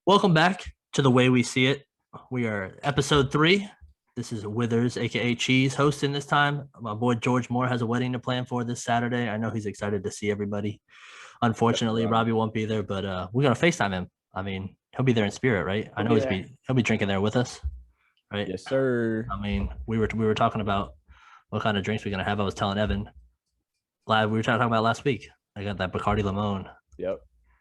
Welcome back to The Way We See It. We are episode 3. This is Withers, aka Cheese, hosting this time. My boy George Moore has a wedding to plan for this Saturday. I know he's excited to see everybody. Unfortunately, Robby won't be there, but we're gonna FaceTime him. I mean, he'll be there in spirit, right? I know he'll be drinking there with us, right? Yes, sir. I mean, we were talking about what kind of drinks we're gonna have. I was telling Evan, we were talking about last week. I got that Bacardi Limon.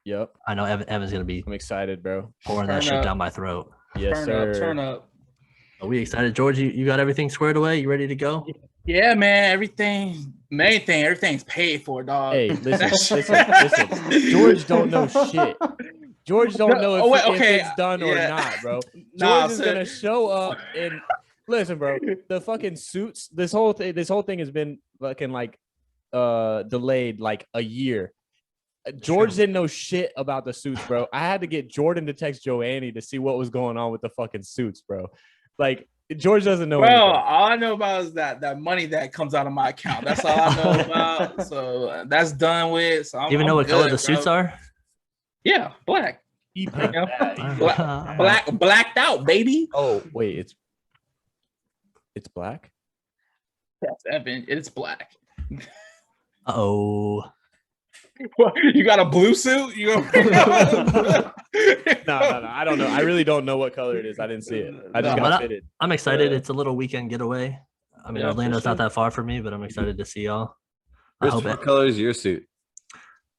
Yep. I know Evan's gonna be. I'm excited, bro. Pouring that shit down my throat. Yes, sir. Turn up. Are we excited, George? You got everything squared away? You ready to go? Yeah, man. Everything's paid for, dog. Hey, listen. George don't know shit. George don't know if it's done or not, bro. George is gonna show up and listen, bro. The fucking suits. This whole thing has been fucking like delayed like a year. George didn't know shit about the suits, bro. I had to get Jordan to text Joannie to see what was going on with the fucking suits, bro. Like George doesn't know. Well, all I know about is that money that comes out of my account. That's all I know about. So that's done with. So even know what color the suits are? Yeah, black. Blacked out, baby. Oh wait, it's black. Yes, Evan, it's black. Oh. What, you got a blue suit? No, I don't know. I really don't know what color it is. I didn't see it. I just got fitted. I'm excited. It's a little weekend getaway. I mean, Orlando's not that far from me, but I'm excited to see y'all. What color is your suit?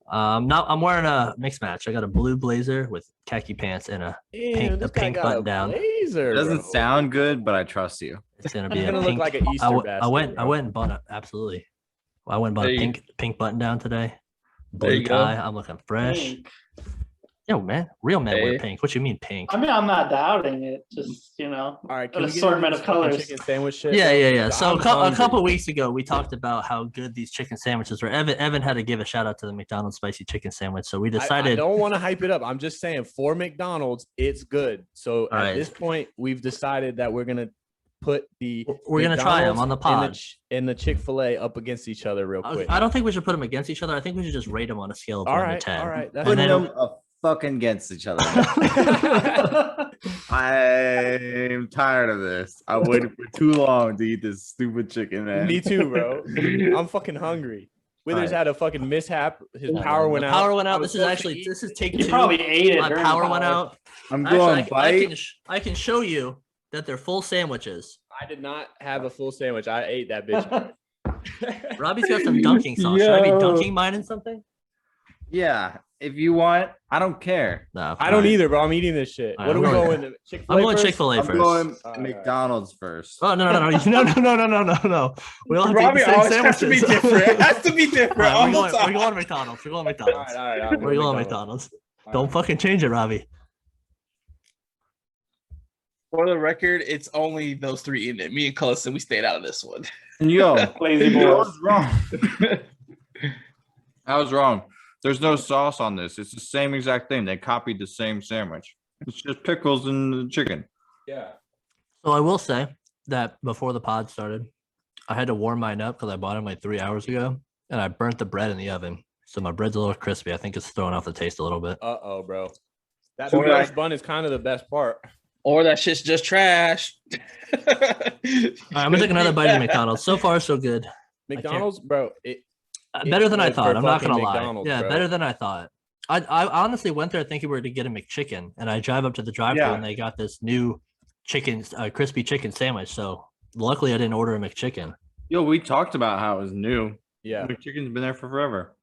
I'm wearing a mixed match. I got a blue blazer with khaki pants and a pink button down. Blazer, it doesn't sound good, but I trust you. It's gonna be a pink. Look like an Easter basket, I went and bought it. Absolutely. I went and bought a pink button down today. Blue tie. I'm looking fresh. Pink. Yo, man, real men wear pink. What you mean pink? I mean, I'm not doubting it. Just all right, an assortment of colors. Chicken sandwich shit. Yeah. So a couple of weeks ago, we talked about how good these chicken sandwiches were. Evan had to give a shout out to the McDonald's spicy chicken sandwich. So we decided. I don't want to hype it up. I'm just saying for McDonald's, it's good. So at this point, we've decided that we're gonna put we're gonna try them on the pod and the Chick-Fil-A up against each other real quick. I don't think we should put them against each other. I think we should just rate them on a scale of 1 to 10. All right. Put them fucking against each other. I'm tired of this. I waited for too long to eat this stupid chicken, man. Me too, bro. I'm fucking hungry. Withers had a fucking mishap. His power went out. Power went out. This is take 2. You probably ate it. My power went out. I'm going bite. I can show you that they're full sandwiches. I did not have a full sandwich. I ate that bitch. Robby's got some dunking sauce. Should I be dunking mine in something? Yeah, if you want, I don't care. No, I don't either, bro. I'm eating this shit. What are we going to? Chick-fil-A I'm going Chick-fil-A first. I'm going McDonald's first. Oh no! No. We all have Robby to eat the same always has to be different. It has to be different. Right, we're going McDonald's. All right. We're going McDonald's. Don't fucking change it, Robby. For the record, it's only those 3 in it. Me and Cullison, we stayed out of this one. Yo, lazy boy. I was wrong. I was wrong. There's no sauce on this. It's the same exact thing. They copied the same sandwich. It's just pickles and chicken. Yeah. So I will say that before the pod started, I had to warm mine up because I bought them like 3 hours ago, and I burnt the bread in the oven. So my bread's a little crispy. I think it's throwing off the taste a little bit. Bro. That first bun is kind of the best part. Or that shit's just trash. All right, I'm gonna take another bite of McDonald's. So far, so good. McDonald's, bro. Better than I thought. I'm not gonna lie. Yeah, bro. better than I thought. I honestly went there thinking we were to get a McChicken, and I drive up to the drive-thru and they got this new crispy chicken sandwich. So luckily, I didn't order a McChicken. Yo, we talked about how it was new. Yeah, McChicken's been there for forever.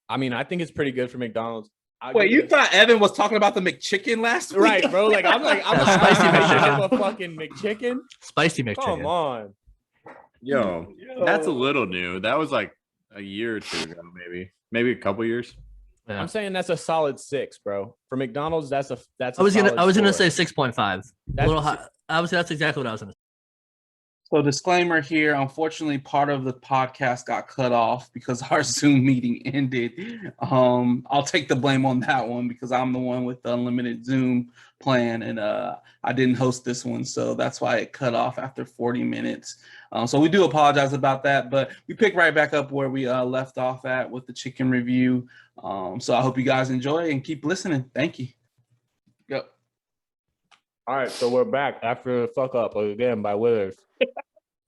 I mean, I think it's pretty good for McDonald's. Wait, you thought Evan was talking about the McChicken last week? Right, bro. Like I'm spicy McChicken. A fucking McChicken. Spicy McChicken. Come on. Yo, that's a little new. That was like a year or 2 ago, maybe a couple years. Yeah. I'm saying that's a solid 6, bro. For McDonald's, that's. I was gonna say 6.5. A little high. That's exactly what I was gonna say. So disclaimer here, unfortunately, part of the podcast got cut off because our Zoom meeting ended. I'll take the blame on that one because I'm the one with the unlimited Zoom plan, and I didn't host this one, so that's why it cut off after 40 minutes. So we do apologize about that, but we pick right back up where we left off at with the chicken review. So I hope you guys enjoy and keep listening. Thank you. Yep. All right, so we're back after the fuck up again by Withers.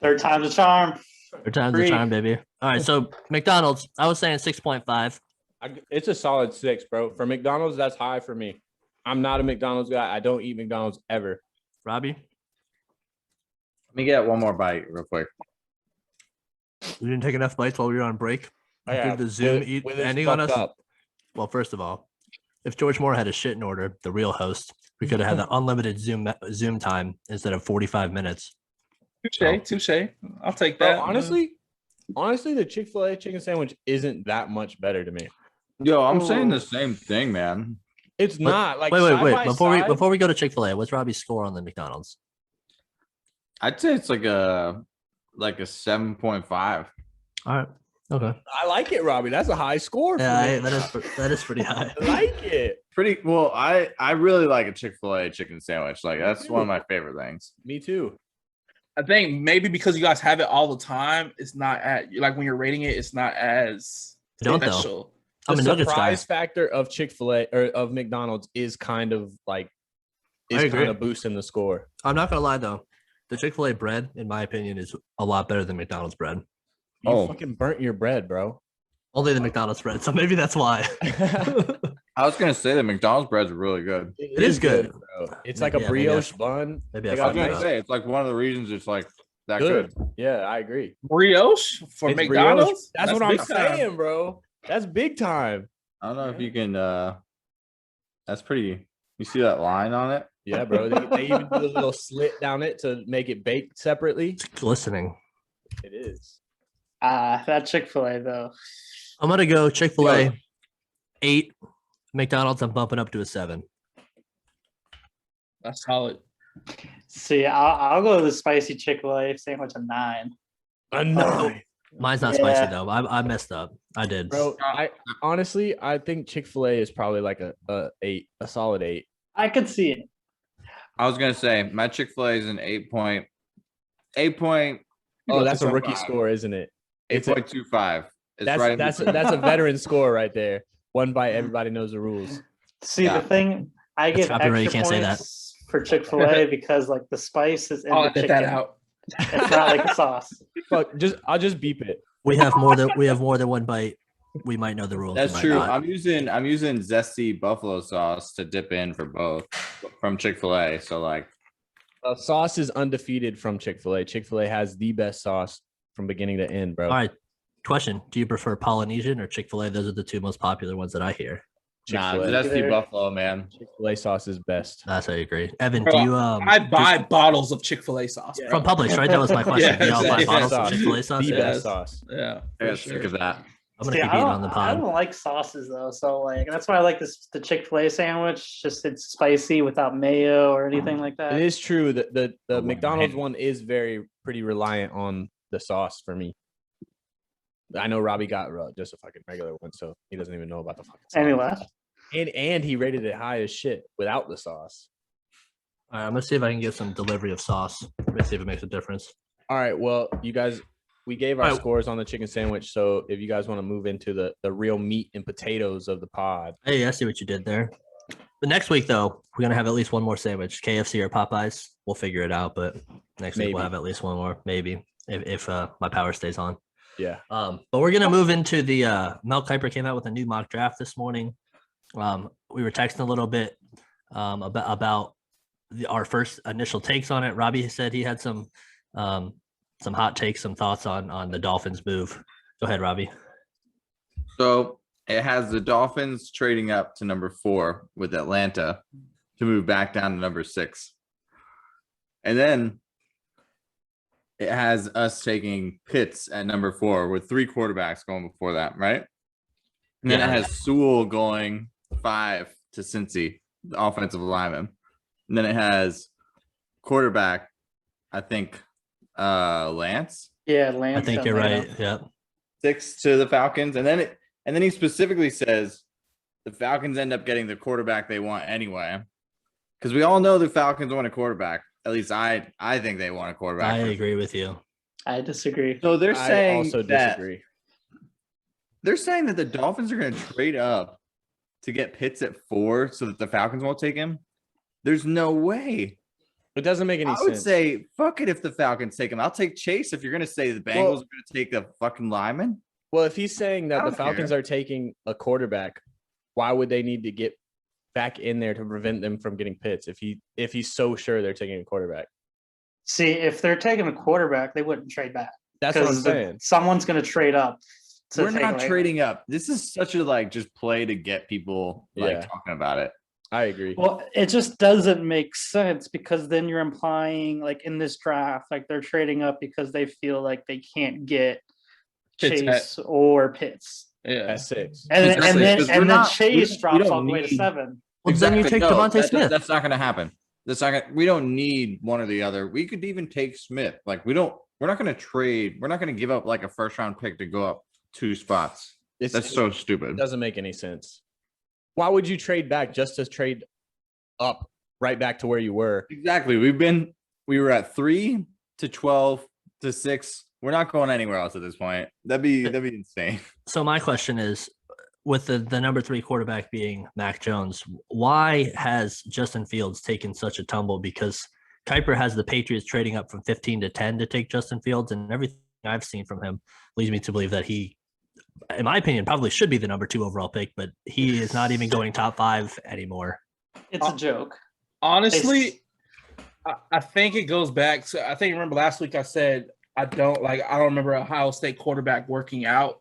Third time's a charm. Third time's a charm, baby. All right, so McDonald's, I was saying 6.5. It's a solid 6, bro. For McDonald's, that's high for me. I'm not a McDonald's guy. I don't eat McDonald's ever. Robby? Let me get one more bite real quick. We didn't take enough bites while we were on break. Yeah, the Zoom ending on us. Up. Well, first of all, if George Moore had his shit in order, the real host, we could have had the unlimited Zoom time instead of 45 minutes. Touche. I'll take that. Bro, honestly, the Chick-fil-A chicken sandwich isn't that much better to me. Yo, I'm saying the same thing, man. It's not. Like wait. Before we go to Chick-fil-A, what's Robbie's score on the McDonald's? I'd say it's like a 7.5. All right. Okay. I like it, Robby. That's a high score. Yeah, that is pretty high. I like it. Pretty well. I really like a Chick-fil-A chicken sandwich. Like that's one of my favorite things. Me too. I think maybe because you guys have it all the time, it's not like when you're rating it, it's not as special. I'm a Nuggets guy. The surprise factor of Chick-fil-A or of McDonald's is kind of boosting the score. I'm not gonna lie though, the Chick-fil-A bread, in my opinion, is a lot better than McDonald's bread. You fucking burnt your bread, bro. Only the McDonald's bread, so maybe that's why. I was gonna say that McDonald's bread's really good. It is good, bro. It's like a brioche bun. Maybe I was gonna say it's like one of the reasons it's like that good. Yeah, I agree. Brioche for it's McDonald's. Brioche. That's what I'm saying, bro. That's big time. I don't know if you can. That's pretty. You see that line on it? Yeah, bro. They even do a little slit down it to make it baked separately. It's glistening. It is. That Chick-fil-A though. I'm gonna go Chick-fil-A 8. McDonald's, I'm bumping up to a 7. That's solid. See, I'll go with the spicy Chick-fil-A sandwich a 9. A 9. Mine's not spicy though. I messed up. I did, bro. I honestly, I think Chick-fil-A is probably like a 8, a solid 8. I could see it. I was gonna say my Chick-fil-A is an 8. Oh, that's a rookie score, isn't it? 8.25. That's a veteran score right there. One bite, everybody knows the rules. See, the thing, I give extra can't say that. For Chick-fil-A because like the spice is in the chicken. That out. It's not like a sauce. Fuck, I'll just beep it. We have more than one bite. We might know the rules. That's true. Not. I'm using zesty buffalo sauce to dip in for both from Chick-fil-A. So like, sauce is undefeated from Chick-fil-A. Chick-fil-A has the best sauce from beginning to end, bro. All right. Question: do you prefer Polynesian or Chick-fil-A? Those are the two most popular ones that I hear. Nah, zesty buffalo, man. Chick-fil-A sauce is best. That's how you agree. Evan, do you I buy bottles of Chick-fil-A sauce from Publix, right? That was my question. Do y'all buy bottles of Chick-fil-A sauce? The best sauce. Yeah. I got sick of that. I'm gonna keep eating on the pod. I don't like sauces though, so like that's why I like the Chick-fil-A sandwich. Just it's spicy without mayo or anything like that. It is true that the McDonald's one is pretty reliant on the sauce for me. I know Robby got just a fucking regular one, so he doesn't even know about the fucking sauce. And he left. And he rated it high as shit without the sauce. All right, I'm gonna see if I can get some delivery of sauce. Let's see if it makes a difference. All right, well, you guys, we gave our scores on the chicken sandwich, so if you guys want to move into the real meat and potatoes of the pod. Hey, I see what you did there. The next week, though, we're gonna have at least one more sandwich, KFC or Popeyes. We'll figure it out, but next week we'll have at least one more, maybe if my power stays on. Yeah. But we're gonna move into the Mel Kiper came out with a new mock draft this morning. We were texting a little bit about our first initial takes on it. Robby said he had some hot takes, some thoughts on the Dolphins move. Go ahead, Robby. So it has the Dolphins trading up to number 4 with Atlanta to move back down to number 6. And then it has us taking Pitts at number 4 with 3 quarterbacks going before that, right? And then it has Sewell going 5 to Cincy, the offensive lineman. And then it has quarterback, I think, Lance. Yeah, Lance. I think you're right. Yeah. 6 to the Falcons. And then he specifically says the Falcons end up getting the quarterback they want anyway. Because we all know the Falcons want a quarterback. At least I think they want a quarterback. I agree with you. I disagree. So they're saying I also disagree. They're saying that the Dolphins are going to trade up to get Pitts at 4 so that the Falcons won't take him. There's no way. It doesn't make any sense. I would say, fuck it if the Falcons take him. I'll take Chase if you're going to say the Bengals are going to take a fucking lineman. Well, if he's saying that the Falcons are taking a quarterback, why would they need to get back in there to prevent them from getting Pitts if he's so sure they're taking a quarterback? See, if they're taking a quarterback, they wouldn't trade back. That's what I'm saying. Someone's going to trade up. We're not trading up. This is such a just play to get people talking about it. I agree. Well, it just doesn't make sense because then you're implying in this draft, they're trading up because they feel like they can't get Chase or Pitts. Yeah, at 6. And then Chase drops all the way to 7. Well, then you take Devontae Smith. That's not going to happen. We don't need one or the other. We could even take Smith. We're not going to trade. We're not going to give up a first round pick to go up 2 spots. That's so stupid. It doesn't make any sense. Why would you trade back just to trade up right back to where you were? Exactly. We were at 3 to 12 to 6. We're not going anywhere else at this point. That'd be insane. So my question is, with the number 3 quarterback being Mac Jones, why has Justin Fields taken such a tumble? Because Kiper has the Patriots trading up from 15 to 10 to take Justin Fields, and everything I've seen from him leads me to believe that he, in my opinion, probably should be the number 2 overall pick, but he is not even going top 5 anymore. It's a joke. Honestly, I think it goes back to, I think remember last week I said I don't remember Ohio State quarterback working out,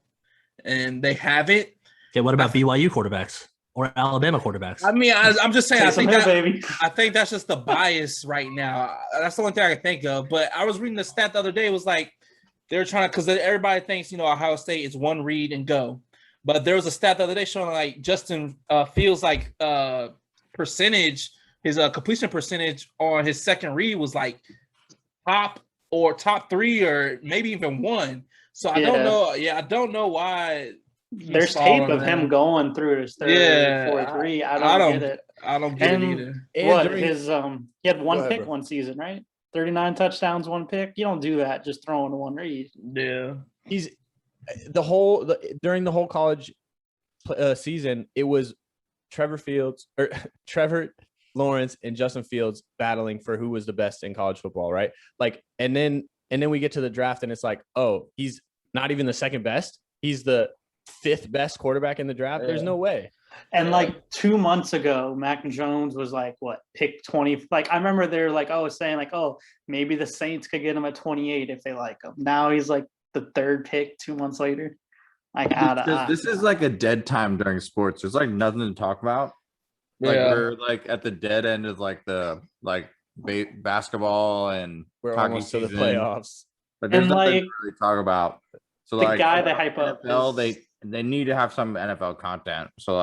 and they haven't. Okay, what about BYU quarterbacks or Alabama quarterbaks? I mean, I'm just saying, I think that's just the bias right now. That's the only thing I can think of. But I was reading the stat the other day. It was they're trying to, because everybody thinks, Ohio State is one read and go. But there was a stat the other day showing Justin Fields percentage, his completion percentage on his second read was top 3 or maybe even 1. So I don't know. Yeah, I don't know why. There's tape of him going through his third, fourth read. I don't get it. I don't get it either. He had 1 pick one season, right? 39 touchdowns, 1 pick. You don't do that just throwing 1 read. Yeah. He's during the whole college season, it was Trevor Lawrence and Justin Fields battling for who was the best in college football, right? And then we get to the draft and it's he's not even the second best. He's the 5th best quarterback in the draft. There's no way. And 2 months ago, Mac Jones was pick 20. I remember they're saying maybe the Saints could get him at 28 if they like him. Now he's the 3rd pick 2 months later. This is a dead time during sports. There's nothing to talk about. We're at the dead end of the basketball and we're almost to the playoffs. But there's nothing to really talk about. So the guy they hype up, they need to have some NFL content. So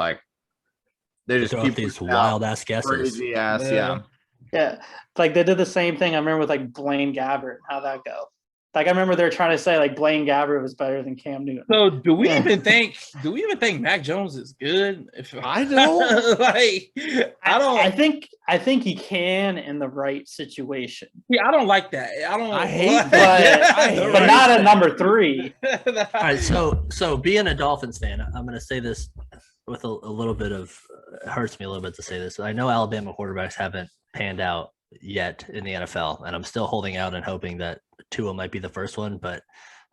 they just keep these wild ass guesses. Crazy ass, yeah. They did the same thing. I remember with Blaine Gabbert. How'd that go? I remember they're trying to say Blaine Gabbert was better than Cam Newton. So do we even think Mac Jones is good? I don't I don't. I think he can in the right situation. Yeah, I don't like that. I hate that. But not at number 3. All right, so being a Dolphins fan, I'm going to say this with a little bit of it hurts me a little bit to say this. I know Alabama quarterbacks haven't panned out yet in the NFL, and I'm still holding out and hoping that Tua might be the first one, but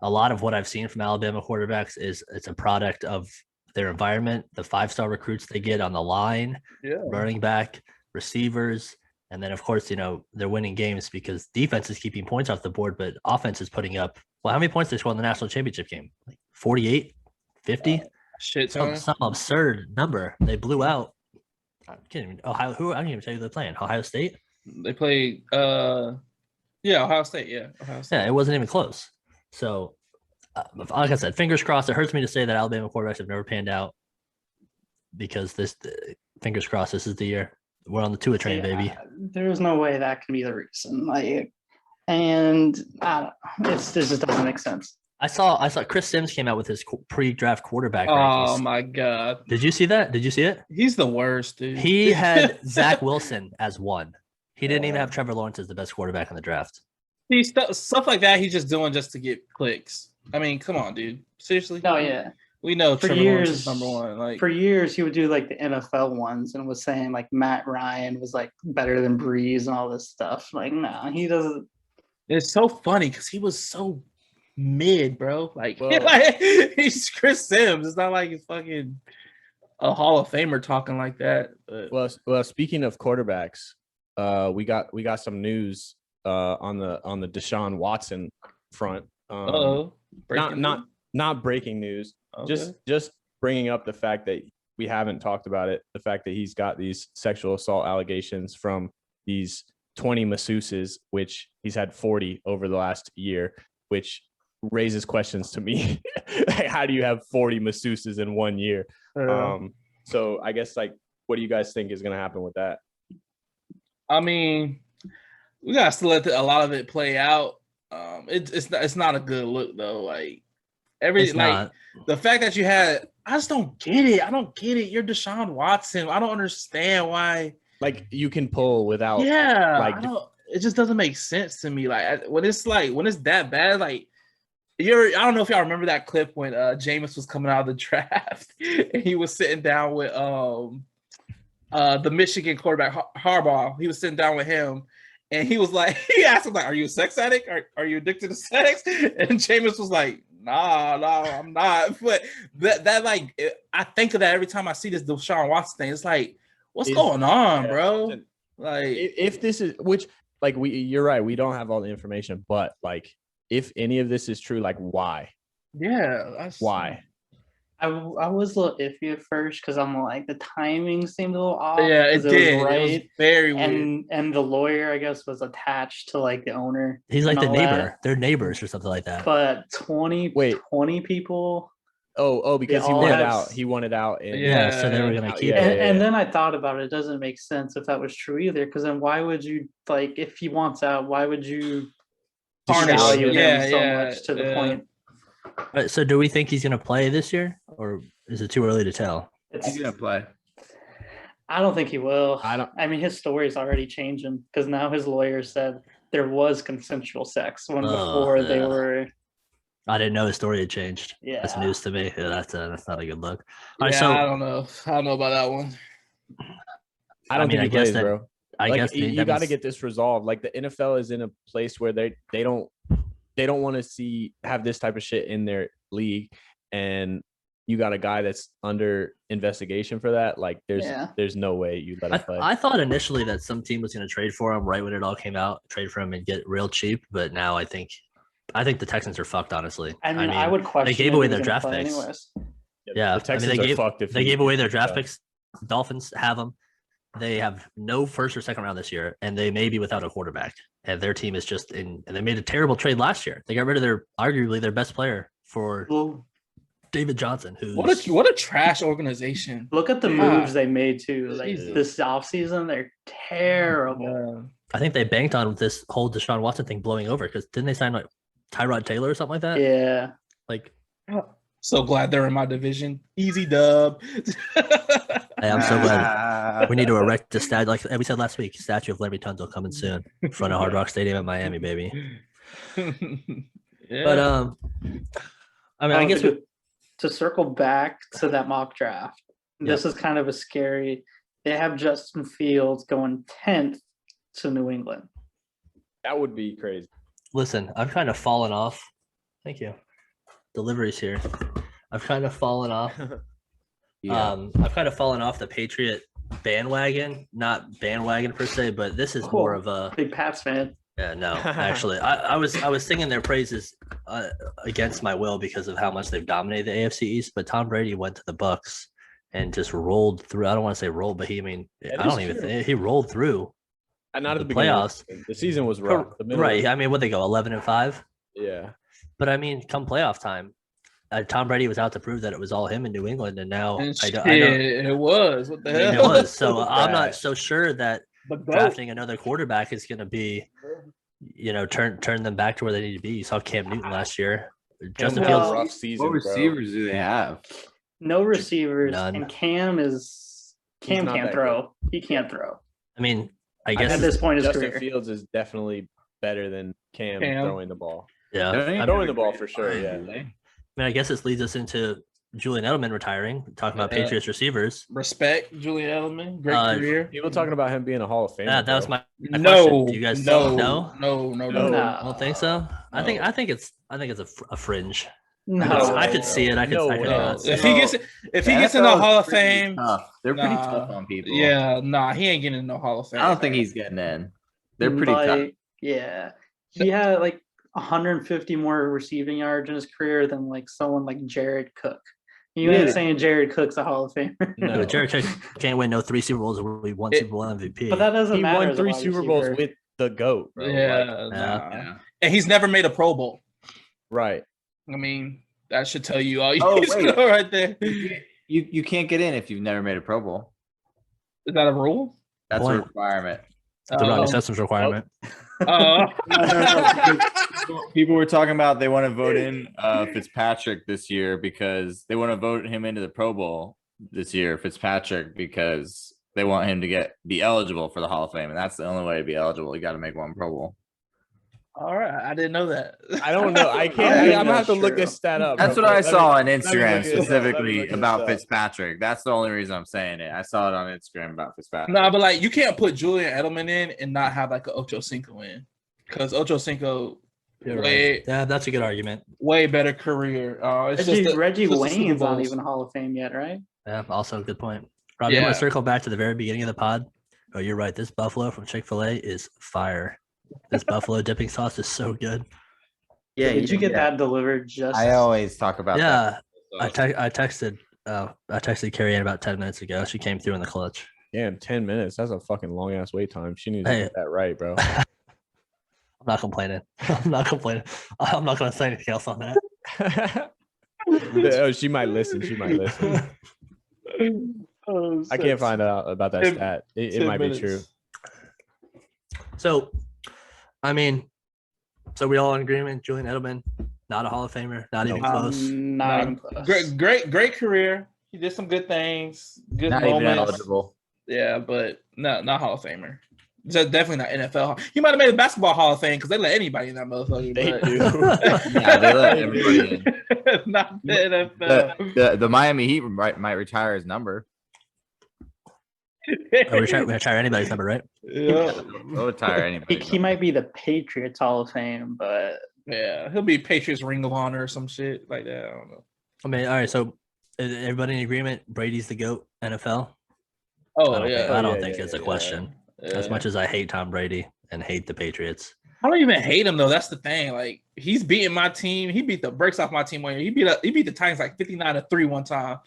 a lot of what I've seen from Alabama quarterbacks is it's a product of their environment, the 5-star recruits they get on the line, running back, receivers, and then of course, they're winning games because defense is keeping points off the board, but offense is putting up, how many points they scored in the national championship game? 48, 50? Some absurd number. They blew out. I can't even Ohio. I don't even tell you they're playing. Ohio State. They played. Ohio State. Yeah, Ohio State. Yeah, it wasn't even close. So, like I said, fingers crossed. It hurts me to say that Alabama quarterbacks have never panned out because fingers crossed, this is the year. We're on the Tua train, baby. There's no way that can be the reason. And I don't know. This just doesn't make sense. I saw Chris Sims came out with his pre-draft quarterback rankings. Oh my God. Did you see that? Did you see it? He's the worst, dude. He had Zach Wilson as 1. He didn't even have Trevor Lawrence as the best quarterback in the draft. Stuff like that he's just doing just to get clicks. I mean, come on, dude. Seriously? Oh, yeah. We know for Trevor Lawrence is years, number one. Like for years, he would do like the NFL ones and was saying like Matt Ryan was like better than Breeze and all this stuff. Like, no, he doesn't. it's so funny because he was so mid, bro. Like, Well- like he's Chris Sims. It's not like he's fucking a Hall of Famer talking like that. But Well, speaking of quarterbacks, we got some news on the Desean Watson front. Not breaking news. Okay. Just bringing up the fact that we haven't talked about it. The fact that he's got these sexual assault allegations from these 20 masseuses, which he's had 40 over the last year, which raises questions to me. Like, how do you have 40 masseuses in 1 year? So I guess, like, what do you guys think is going to happen with that? I mean, we got to let a lot of it play out. It's not a good look though. Like the fact that you had, I just don't get it. I don't get it. You're Desean Watson. I don't understand why. Like, you can pull without. Yeah, like, it just doesn't make sense to me. Like when it's that bad. Like I don't know if y'all remember that clip when Jameis was coming out of the draft and he was sitting down with the Michigan quarterback Harbaugh. He was sitting down with him. And he was like, he asked him, like, are you a sex addict? Are you addicted to sex? And Jameis was like, nah, I'm not. But that like, I think of that every time I see this Desean Watson thing. It's like, what's going on, bro? Like, if this is, which, like, you're right, we don't have all the information, but like, if any of this is true, like, why? Yeah. Why? I was a little iffy at first because I'm like, the timing seemed a little off. Yeah, it did. Was right. It was very weird. And the lawyer, I guess, was attached to like the owner. He's like the neighbor. That. They're neighbors or something like that. But 20 people. Oh, because he wanted out. Yeah, so they were gonna keep it. And then I thought about it. It doesn't make sense if that was true either. Because then why would you, like, if he wants out, why would you value him so much to the point? So do we think he's going to play this year, or is it too early to tell? He's going to play. I don't think he will. I mean, his story is already changing because now his lawyer said there was consensual sex when before they were. I didn't know his story had changed. Yeah, that's news to me. Yeah, that's not a good look. All right, so I don't know about that one. I don't think he plays, bro. I guess you got to get this resolved. Like, the NFL is in a place where they don't want to have this type of shit in their league, and you got a guy that's under investigation for that. Like, there's no way you let him play. I thought initially that some team was going to trade for him right when it all came out, trade for him and get real cheap. But now I think the Texans are fucked. Honestly, I mean, I would question. They gave away their draft picks. Anyways. Yeah, the Texans are fucked. They gave away their draft picks. Dolphins have them. They have no first or second round this year, and they may be without a quarterback. And their team is just in. And they made a terrible trade last year. They got rid of arguably their best player for David Johnson. What a trash organization. Look at the moves they made too. Like this offseason, they're terrible. Yeah. I think they banked on this whole Desean Watson thing blowing over because didn't they sign like Tyrod Taylor or something like that? Yeah. Like, so glad they're in my division. Easy dub. Hey, I'm so glad. We need to erect a statue, like we said last week, statue of Larry Tunsil coming soon in front of Hard Rock Stadium in Miami, baby. Yeah. But I mean, I guess to circle back to that mock draft, this is kind of a scary. They have Justin Fields going 10th to New England. That would be crazy. Listen, I've kind of fallen off. Thank you. Deliveries here. I've kind of fallen off. I've kind of fallen off the Patriot bandwagon, not bandwagon per se, but this is more of a big Pats fan. Yeah, no, actually, I was singing their praises against my will because of how much they've dominated the AFC East. But Tom Brady went to the Bucs and just rolled through. I don't want to say rolled, but he rolled through. And not at the playoffs. The season was rough. Right. I mean, what they go 11-5. Yeah. But I mean, come playoff time, Tom Brady was out to prove that it was all him in New England, and now I don't. It was. What the hell? It was. So I'm not so sure that drafting another quarterback is going to be, turn them back to where they need to be. You saw Cam Newton last year. Justin Fields. Rough season, what receivers do they have? No receivers. None. And Cam can't throw. He can't throw. I mean, I guess at this point, Justin Fields is definitely better than Cam throwing the ball. Yeah, throwing the ball for sure. Yeah. I mean, I guess this leads us into Julian Edelman retiring. Talking about Patriots receivers. Respect, Julian Edelman. Great career. People talking about him being a Hall of Famer. Yeah, that was my question. No. Do you guys no. I don't think so. No. I think it's a fringe. No, I could see it. I could not see If it. he gets in the Hall of Fame, they're pretty tough on people. Yeah, he ain't getting in the Hall of Fame. I don't think he's getting in. They're pretty tough. Yeah, he had like 150 more receiving yards in his career than like someone like Jared Cook. You ain't saying Jared Cook's a Hall of Famer. No, Jared Cook can't win no 3 Super Bowls and we won Super Bowl MVP. But that doesn't matter. He won 3 Super Bowls with the GOAT, bro. Yeah. And he's never made a Pro Bowl. Right. I mean, that should tell you all you need to know right there. You can't get in if you've never made a Pro Bowl. Is that a rule? That's a requirement. It's a Ronnie Sessoms requirement. People were talking about they want to vote in Fitzpatrick this year because they want to vote him into the Pro Bowl this year, Fitzpatrick, because they want him to be eligible for the Hall of Fame, and that's the only way to be eligible. You got to make one Pro Bowl. All right, I didn't know that. I don't know. I can't. I'm gonna have to look this stat up. That's what I saw on Instagram specifically about Fitzpatrick. That's the only reason I'm saying it. I saw it on Instagram about Fitzpatrick. No, but like you can't put Julian Edelman in and not have like an Ocho Cinco in, because Ocho Cinco, yeah, that's a good argument. Way better career. Reggie Wayne's not even Hall of Fame yet, right? Yeah, also a good point. Robby, I'm gonna circle back to the very beginning of the pod. Oh, you're right. This buffalo from Chick-Fil-A is fire. This buffalo dipping sauce is so good. Yeah, did you get that delivered? I always talk about that. I texted Carrie in about 10 minutes ago. She came through in the clutch. Damn, 10 minutes. That's a fucking long ass wait time. She needs to get that right, bro. I'm not complaining. I'm not going to say anything else on that. She might listen. I can't find out about that stat. It might be true. So, I mean, we all in agreement. Julian Edelman, not a Hall of Famer, not even close. Not even close. Great career. He did some good things, good not moments. Even eligible. Yeah, but not Hall of Famer. Definitely not NFL. He might have made a basketball Hall of Fame because they let anybody in that motherfucker. They do. Yeah, they let everybody in. Not the NFL. The Miami Heat might retire his number. We retire anybody's number, right? Yeah. We'll retire anybody. He might be the Patriots Hall of Fame, but yeah, he'll be Patriots Ring of Honor or some shit like that. I don't know. I mean, all right. So, is everybody in agreement? Brady's the GOAT NFL. I don't think it's a question. Yeah. As much as I hate Tom Brady and hate the Patriots, I don't even hate him though. That's the thing. Like he's beating my team. He beat the brakes off my team one year. He beat the Titans like 59-3 one time.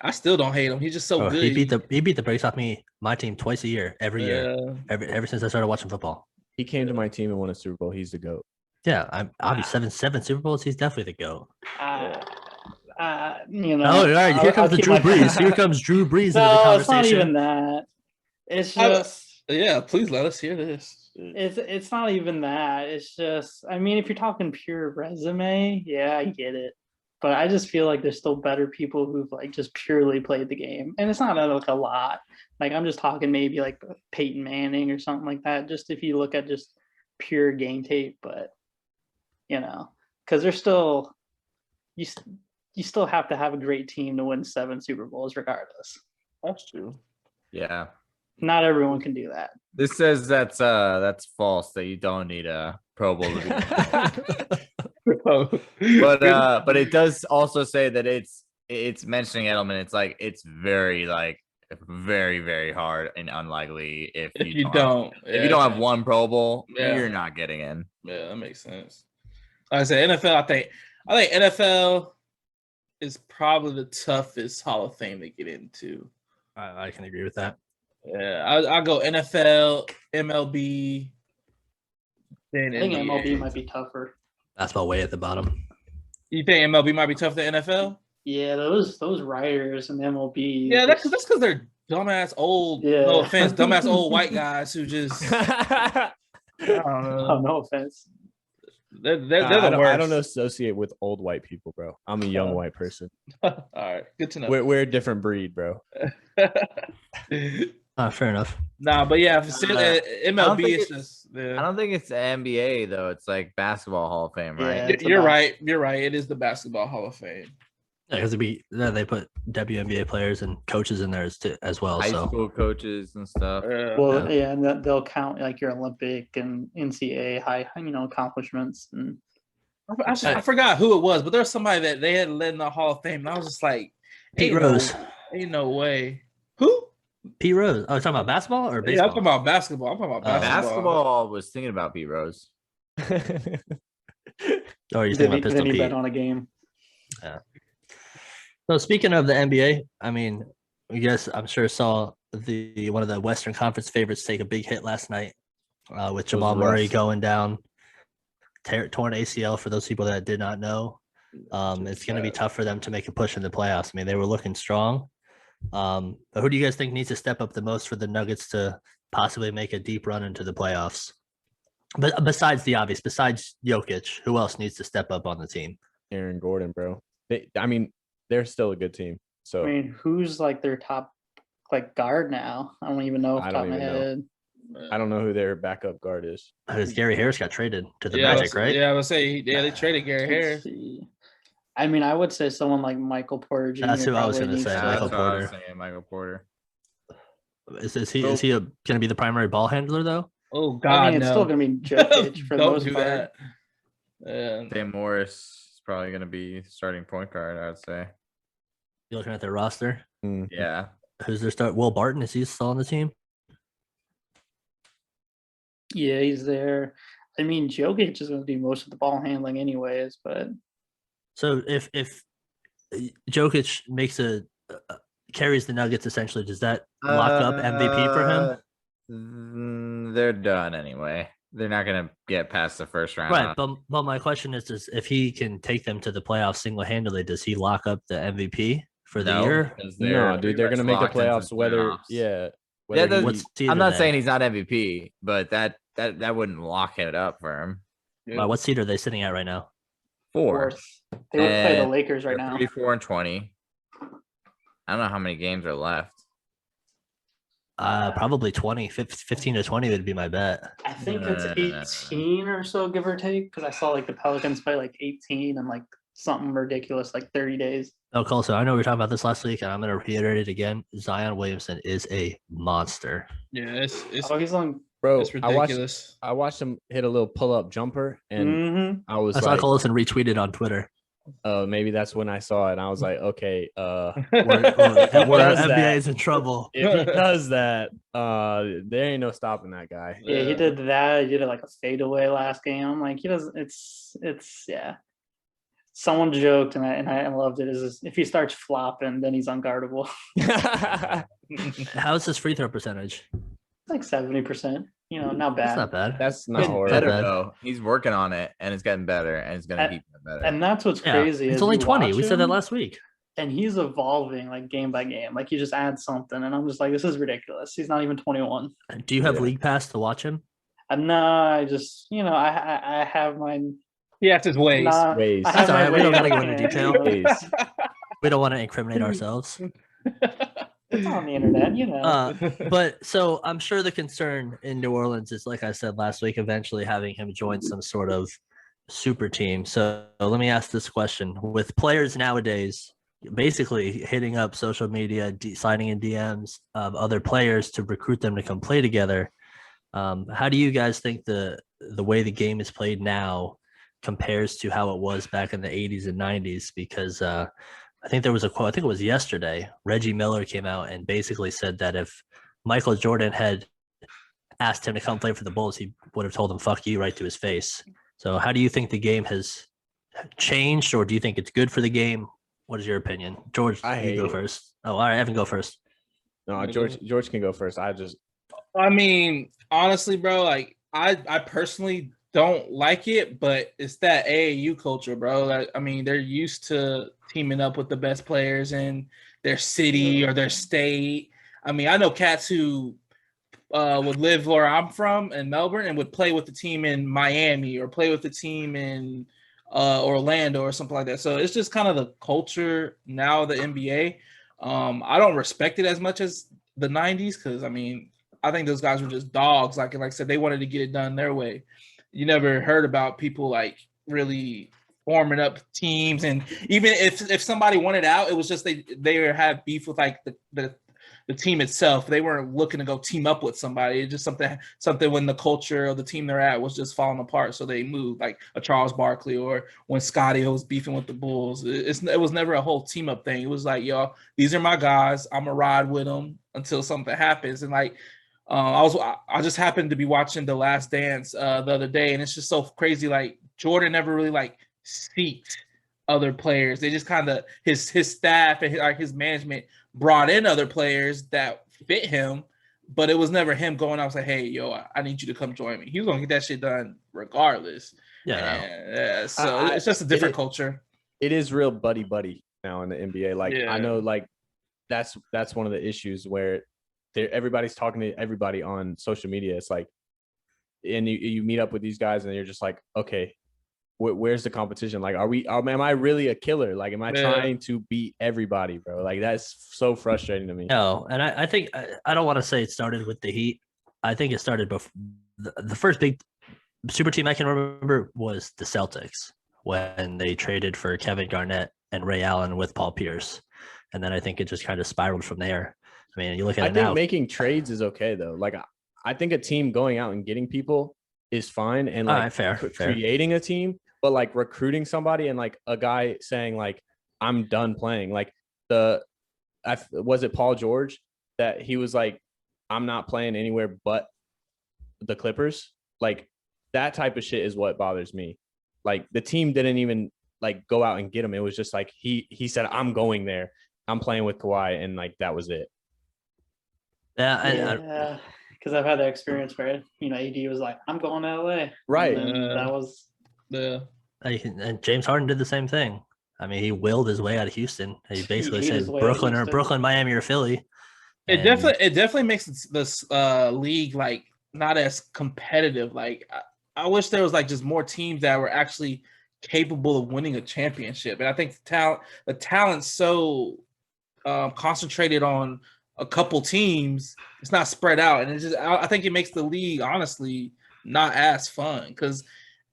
I still don't hate him. He's just so good. He beat the brakes off my team twice a year, every year, ever since I started watching football. He came to my team and won a Super Bowl. He's the GOAT. Yeah, I'll be 7 Super Bowls. He's definitely the GOAT. You know. Oh, all right. Here comes Drew Brees. Here comes Drew Brees into the conversation. It's not even that. It's just. Yeah, please let us hear this. It's not even that. It's just. I mean, if you're talking pure resume, yeah, I get it. But I just feel like there's still better people who've like just purely played the game. And it's not like a lot. Like I'm just talking maybe like Peyton Manning or something like that. Just if you look at just pure game tape, but you know, because there's still you still have to have a great team to win 7 Super Bowls regardless. That's true. Yeah. Not everyone can do that. This says that's false, that you don't need a Pro Bowl to be but it does also say that it's mentioning Edelman. It's like it's very very hard and unlikely if you don't have one Pro Bowl, you're not getting in. Yeah, that makes sense. Like I said, NFL. I think NFL is probably the toughest Hall of Fame to get into. I can agree with that. Yeah, I'll go NFL, MLB. Then I think NBA. MLB might be tougher. That's about way at the bottom. You think MLB might be tougher than NFL? Yeah, those writers in MLB. Yeah, that's because they're dumbass old. Yeah. No offense, dumbass old white guys who just. I don't know. Oh, no offense. They're the worst. I don't associate with old white people, bro. I'm a young white person. All right, good to know. We're a different breed, bro. Fair enough. Nah, but yeah, MLB is just. Yeah. I don't think it's the NBA though. It's like Basketball Hall of Fame, right? Yeah, you're right. You're right. It is the Basketball Hall of Fame. Because they put WNBA players and coaches in there as well. High school coaches and stuff. Well, yeah, and they'll count like your Olympic and NCAA high, accomplishments. And I forgot who it was, but there's somebody that they had led in the Hall of Fame, and I was just like, Pete Rose. Ain't no way. Who? Pete Rose. Oh, you're talking about basketball or baseball? Yeah, I'm talking about basketball. Basketball was thinking about Pete Rose. Oh, you're thinking about Pistol Pete. Bet on a game. Yeah. So speaking of the NBA, I mean, yes, I'm sure saw one of the Western Conference favorites take a big hit last night with Jamal Murray going down, torn ACL. For those people that did not know, it's going to be tough for them to make a push in the playoffs. I mean, they were looking strong. But who do you guys think needs to step up the most for the Nuggets to possibly make a deep run into the playoffs? But besides the obvious, besides Jokic, who else needs to step up on the team? Aaron Gordon, bro. They're still a good team. So who's like their top guard now? I don't even know off the top of my head. I don't know who their backup guard is. Because Gary Harris got traded to the Magic, right? Yeah, I would say they traded Gary Harris. I mean, I would say someone like Michael Porter Jr. That's who I was going to say. Michael Porter. Is he going to be the primary ball handler though? Oh God, it's still going to be Jokic for the most part. Dame Morris is probably going to be starting point guard, I would say. You looking at their roster? Yeah. Who's their start? Will Barton, is he still on the team? Yeah, he's there. I mean, Jokic is going to do most of the ball handling anyways, but so if Jokic makes carries the Nuggets essentially, does that lock up MVP for him? They're done anyway. They're not going to get past the first round. Right, but my question is if he can take them to the playoffs single-handedly, does he lock up the MVP for the year? No, dude, they're going to make the playoffs I'm not saying he's not MVP, but that wouldn't lock it up for him. What seed are they sitting at right now? 4th. They would play the Lakers right now. 34-20. I don't know how many games are left. Probably 20, 15 to 20 would be my bet. I think it's 18 or so, give or take, because I saw the Pelicans play 18 and something ridiculous 30 days. Oh, cool. So I know we were talking about this last week, and I'm going to reiterate it again. Zion Williamson is a monster. Yeah, he's on. Bro, it's ridiculous. I watched him hit a little pull-up jumper, and I saw Collison retweeted on Twitter. Maybe that's when I saw it. And I was like, okay, NBA is in trouble. If he does that, there ain't no stopping that guy. Yeah, he did that. He did it a fadeaway last game. I'm like, he doesn't. It's yeah. Someone joked, and I loved it. Is if he starts flopping, then he's unguardable. How's his free throw percentage? 70%. Not bad. That's not bad. That's not horrible. Better though. He's working on it, and it's getting better, and it's gonna keep getting better. And that's what's crazy. It's only 20. We said that last week. And he's evolving game by game. He just adds something, and I'm just like, this is ridiculous. He's not even 21. Do you have League Pass to watch him? No, I just I have mine. He has his ways. That's all right. We don't gotta go into detail. We don't want to incriminate ourselves. It's on the internet, But so I'm sure the concern in New Orleans is, like I said last week, eventually having him join some sort of super team. So let me ask this question. With players nowadays basically hitting up social media, signing in DMs of other players to recruit them to come play together, how do you guys think the way the game is played now compares to how it was back in the 80s and 90s? Because I think there was a quote, I think it was yesterday, Reggie Miller came out and basically said that if Michael Jordan had asked him to come play for the Bulls, he would have told him, fuck you, right to his face. So how do you think the game has changed, or do you think it's good for the game? What is your opinion? George, you go first. Oh, all right, Evan, go first. No, George can go first. I mean, honestly, bro, I personally don't like it, but it's that AAU culture, bro. I mean, they're used to teaming up with the best players in their city or their state. I mean, I know cats who would live where I'm from in Melbourne and would play with the team in Miami or play with the team in Orlando or something like that. So it's just kind of the culture now of the NBA. I don't respect it as much as the 90s because, I mean, I think those guys were just dogs. Like I said, they wanted to get it done their way. You never heard about people really forming up teams, and even if somebody wanted out, it was just they had beef with like the team itself. They weren't looking to go team up with somebody. It's just something when the culture of the team they're at was just falling apart, so they moved, like a Charles Barkley, or when Scotty was beefing with the Bulls. It was never a whole team up thing. It was like, yo, these are my guys. I'm gonna ride with them until something happens. And like, I just happened to be watching The Last Dance the other day, and it's just so crazy. Like Jordan never really like seeked other players. They just kind of his staff and his management brought in other players that fit him, but it was never him going out and say, hey, yo, I need you to come join me. He was gonna get that shit done regardless. Yeah. So it's just a different culture. It is real buddy now in the NBA. Like I know, like that's one of the issues where everybody's talking to everybody on social media. It's like, and you meet up with these guys and you're just like, okay, where's the competition? Like, am I really a killer? Like, am I trying to beat everybody, bro? Like, that's so frustrating to me. No, and I think I don't want to say it started with the Heat. I think it started before. The first big super team I can remember was the Celtics, when they traded for Kevin Garnett and Ray Allen with Paul Pierce. And then I think it just kind of spiraled from there. I mean, you look at it now. I think making trades is okay, though. Like, I think a team going out and getting people is fine, and like fair. Creating a team, but like recruiting somebody and like a guy saying like, I'm done playing. Like was it Paul George that he was like, I'm not playing anywhere but the Clippers? Like, that type of shit is what bothers me. Like, the team didn't even like go out and get him. It was just like he said, I'm going there. I'm playing with Kawhi, and like that was it. Yeah, because I've had that experience where AD was like, I'm going to LA. Right. That was and James Harden did the same thing. I mean, he willed his way out of Houston. He basically said Brooklyn, Miami, or Philly. It definitely makes this league like not as competitive. Like I wish there was like just more teams that were actually capable of winning a championship. And I think the talent's so concentrated on a couple teams. It's not spread out, and I think it makes the league honestly not as fun, because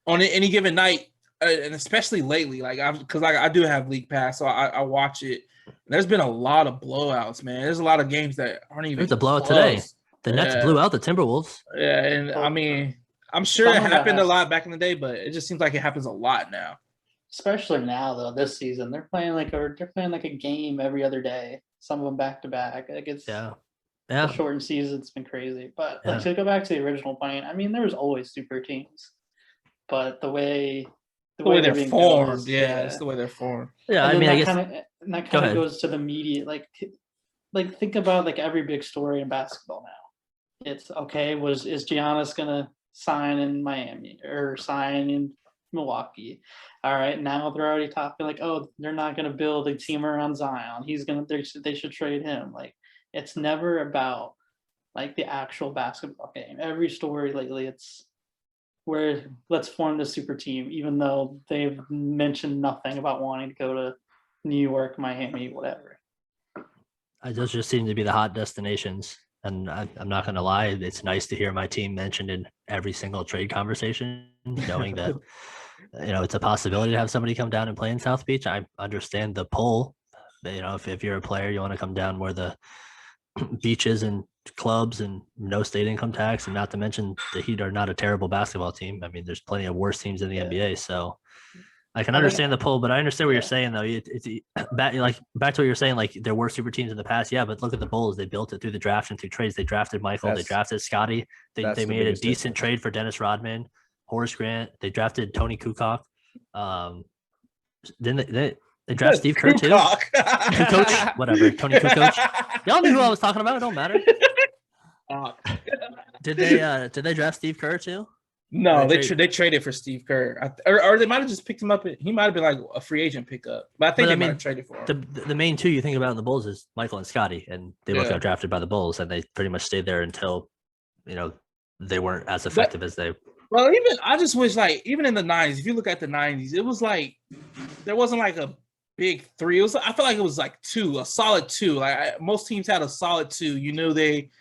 on any given night, and especially lately, like I do have League Pass, so I watch it. There's been a lot of blowouts, man. There's a lot of games that aren't even. There's a blowout today. The Nets blew out the Timberwolves. Yeah, and I mean, I'm sure it happened a lot back in the day, but it just seems like it happens a lot now. Especially now, though, this season, they're playing like a game every other day. Some of them back to back. Like it's the shortened season. It's been crazy. But like to go back to the original point, I mean, there was always super teams, but the way they're formed, it's the way they're formed. Yeah, I mean, that kind of goes to the media. Like think about like every big story in basketball now. It's okay. Is Giannis gonna sign in Miami or sign in Milwaukee? All right, now they're already talking like, oh, they're not going to build a team around Zion. They should trade him. Like, it's never about like the actual basketball game. Every story lately, it's where let's form the super team, even though they've mentioned nothing about wanting to go to New York, Miami, whatever. Those just seem to be the hot destinations. And I'm not going to lie, it's nice to hear my team mentioned in every single trade conversation, knowing that it's a possibility to have somebody come down and play in South Beach. I understand the pull. If you're a player, you want to come down where the beaches and clubs and no state income tax, and not to mention the Heat are not a terrible basketball team. I mean, there's plenty of worse teams in the NBA, so I can understand the pull, but I understand what you're saying, though. It's back to what you're saying, like there were super teams in the past. Yeah, but look at the Bulls. They built it through the draft and through trades. They drafted Michael. They drafted Scotty. They made a decent trade for Dennis Rodman, Horace Grant. They drafted Tony Kukoc. Then they draft Steve Kerr too. Kukoc, whatever. Tony Kukoc. Y'all knew who I was talking about. It don't matter. Did they draft Steve Kerr too? No, they traded for Steve Kerr, or they might have just picked him up. He might have been like a free agent pickup, but I think they might have traded for him. The main two you think about in the Bulls is Michael and Scotty, and they both got drafted by the Bulls, and they pretty much stayed there until they weren't as effective as they. Well, I just wish, like, even in the 90s, if you look at the 90s, it was like there wasn't like a big three. I feel like it was like a solid two. Like most teams had a solid two. They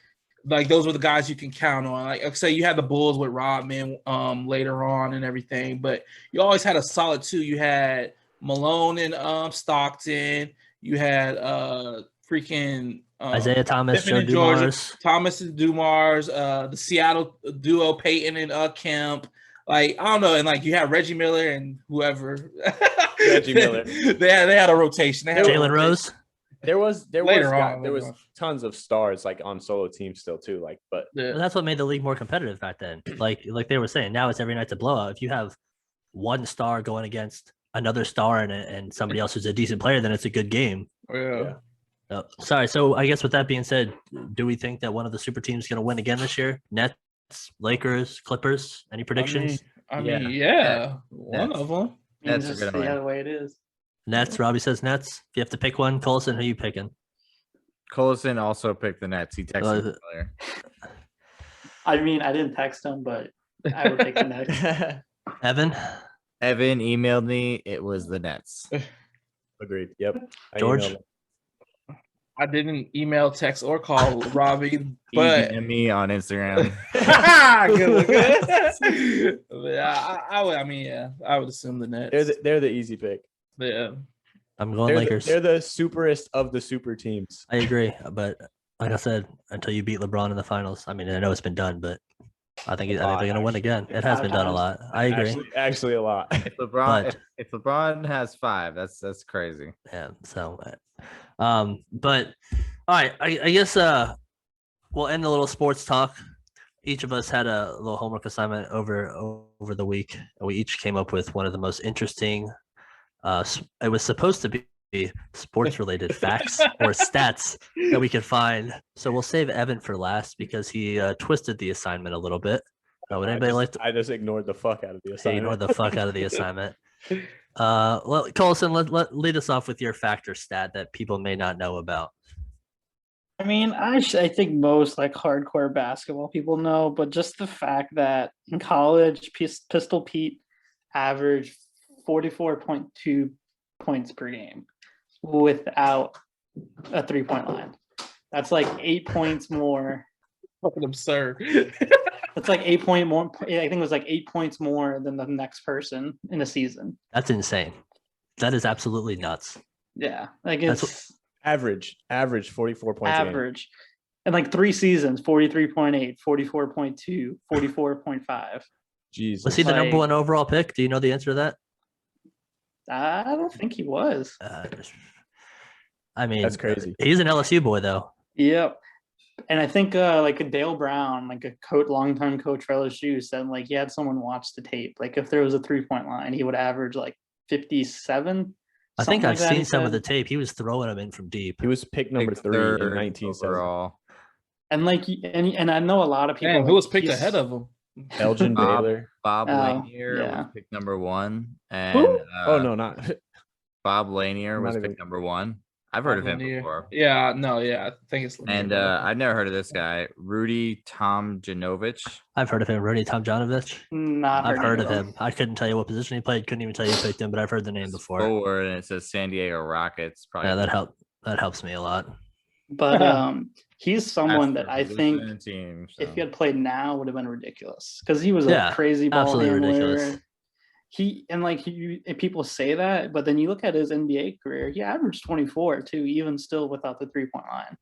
like those were the guys you can count on. Like say you had the Bulls with Rodman later on and everything, but you always had a solid two. You had Malone and Stockton. You had freaking Isaiah Thomas, Joe and Georgia, Dumars. Thomas and Dumars, the Seattle duo, Peyton and Kemp. Like I don't know, and like you had Reggie Miller and whoever. Reggie Miller. they had a rotation. Jalen Rose. There was tons of stars like on solo teams still too. Like, but that's what made the league more competitive back then. Like they were saying, now it's every night's a blowout. If you have one star going against another star and somebody else who's a decent player, then it's a good game. Yeah. Sorry. So I guess with that being said, do we think that one of the super teams is going to win again this year? Nets, Lakers, Clippers. Any predictions? I mean, yeah. One of them. Nets just see how the way it is. Nets. Robby says Nets. If you have to pick one, Colson, who are you picking? Colson also picked the Nets. He texted me earlier. I mean, I didn't text him, but I would pick the Nets. Evan emailed me. It was the Nets. Agreed. Yep. George. I didn't email, text, or call Robby, but me on Instagram. Good. I would assume the Nets. They're the easy pick. Yeah. I'm going Lakers. They're the superest of the super teams. I agree, but like I said, until you beat LeBron in the finals, I mean, I know it's been done, but I think they're going to win again. It has been done a lot. I agree. Actually a lot. If LeBron has 5, that's crazy. Yeah. So, but all right, I guess we'll end a little sports talk. Each of us had a little homework assignment over the week, and we each came up with one of the most interesting. It was supposed to be sports related facts or stats that we could find. So we'll save Evan for last because he twisted the assignment a little bit. Would anybody like to? I just ignored the fuck out of the assignment. Ignored the fuck out of the assignment. Well, Colson, let lead us off with your fact or stat that people may not know about. I mean, I think most like hardcore basketball people know, but just the fact that in college, Pistol Pete averaged 44.2 points per game without a 3-point line. That's like 8 points more. Fucking absurd. It's like 8 point more. I think it was like 8 points more than the next person in a season. That's insane. That is absolutely nuts. Yeah, like it's average 44 points. Average, and like 3 seasons: 43.8, 44.2, 44.5. Jesus. Was he the number 1 overall pick? Do you know the answer to that? I don't think he was. I mean, that's crazy. He's an LSU boy, though. Yep. And I think like Dale Brown, like a longtime coach for LSU, said like he had someone watch the tape. Like if there was a 3-point line, he would average like 57. I think I've seen some of the tape. He was throwing them in from deep. He was pick number 3 in 1970. And like, and I know a lot of people. Damn, who was picked ahead of him? Elgin Baylor. Bob Lanier was pick number 1. And not Bob Lanier was pick number 1. I've heard of him before. Yeah, I think it's Lanier. And I've never heard of this guy, Rudy Tomjanovich. I've heard of him, Rudy Tomjanovich. I've heard of him. I couldn't tell you what position he played. Couldn't even tell you who picked him, but I've heard the name before. Forward, and it says San Diego Rockets. Probably. Yeah, that helps me a lot. But he's someone that I think if he had played now would have been ridiculous because he was a crazy ball absolutely handler. Ridiculous. People say that, but then you look at his NBA career, he averaged 24 too, even still without the 3-point line.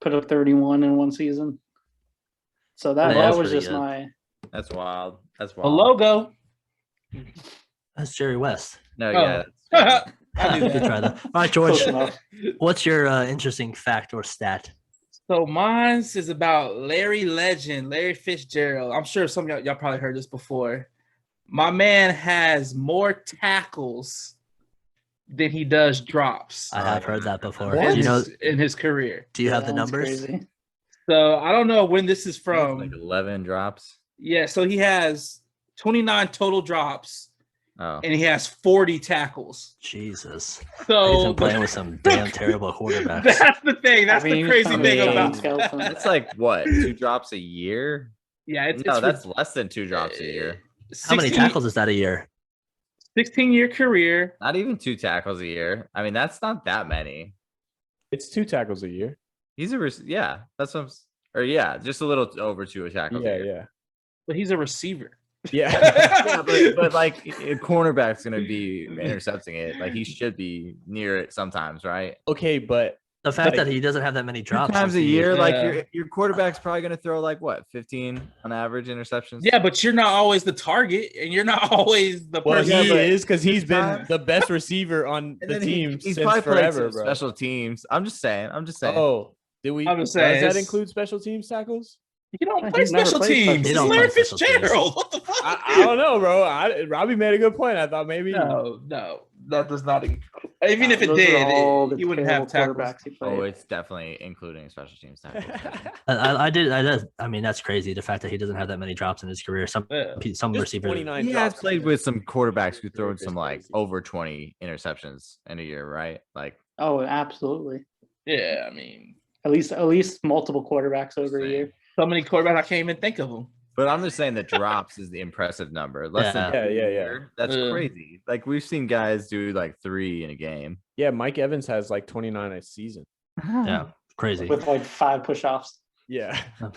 Put up 31 in one season. So that was just good. That's wild. That's a wild. logo. That's Jerry West. No, yeah. I could try that. All right, George. What's your interesting fact or stat? So mine's is about Larry Fitzgerald. I'm sure some of y'all probably heard this before. My man has more tackles than he does drops. I have heard that before. In his career. Do you have the numbers? Crazy. So I don't know when this is from. Like 11 drops. Yeah, so he has 29 total drops. Oh. And he has 40 tackles. Jesus. So he's been playing with some damn terrible quarterbacks. That's the thing. That's the crazy thing about it. It's like what? 2 drops a year? Yeah, that's less than 2 drops a year. How many tackles is that a year? 16-year career. Not even 2 tackles a year. I mean, that's not that many. It's 2 tackles a year. That's what Or yeah, just a little over 2 tackles. Yeah. But he's a receiver. Yeah. Yeah, but like a cornerback's gonna be intercepting it. Like he should be near it sometimes, right? Okay, but The fact that he doesn't have that many 2 drops times a is year, huge. like your quarterback's probably gonna throw like what 15 on average interceptions. Yeah, but you're not always the target, and you're not always the well, person. he is because he's been the best receiver on And the then team he's since probably forever, played bro. special teams. I'm just saying. Oh, did we? I'm just saying, does that include special teams tackles? You don't Yeah, play he's never special played special teams. teams. It's He don't Larry play special teams. Fitzgerald. What the fuck? I don't know, bro. Robbie made a good point. I thought maybe. No, that does not. Even if it Those are all did, the he wouldn't have terrible tackles. quarterbacks he played. Oh, it's definitely including special teams tackles. I mean, that's crazy. The fact that he doesn't have that many drops in his career. Some Just receivers. 29 He has drops. played with some quarterbacks who throw It's some like crazy. over 20 interceptions in a year, right? Like Oh, absolutely. Yeah, I mean, At least multiple quarterbacks over a year. so many quarterbacks I can't even think of them. but I'm just saying that drops is the impressive number. Less than Yeah. 2 a Yeah. year. That's Yeah. crazy. Like we've seen guys do like 3 in a game. Yeah, Mike Evans has like 29 a season. Yeah, crazy. With like 5 push-offs. Yeah. All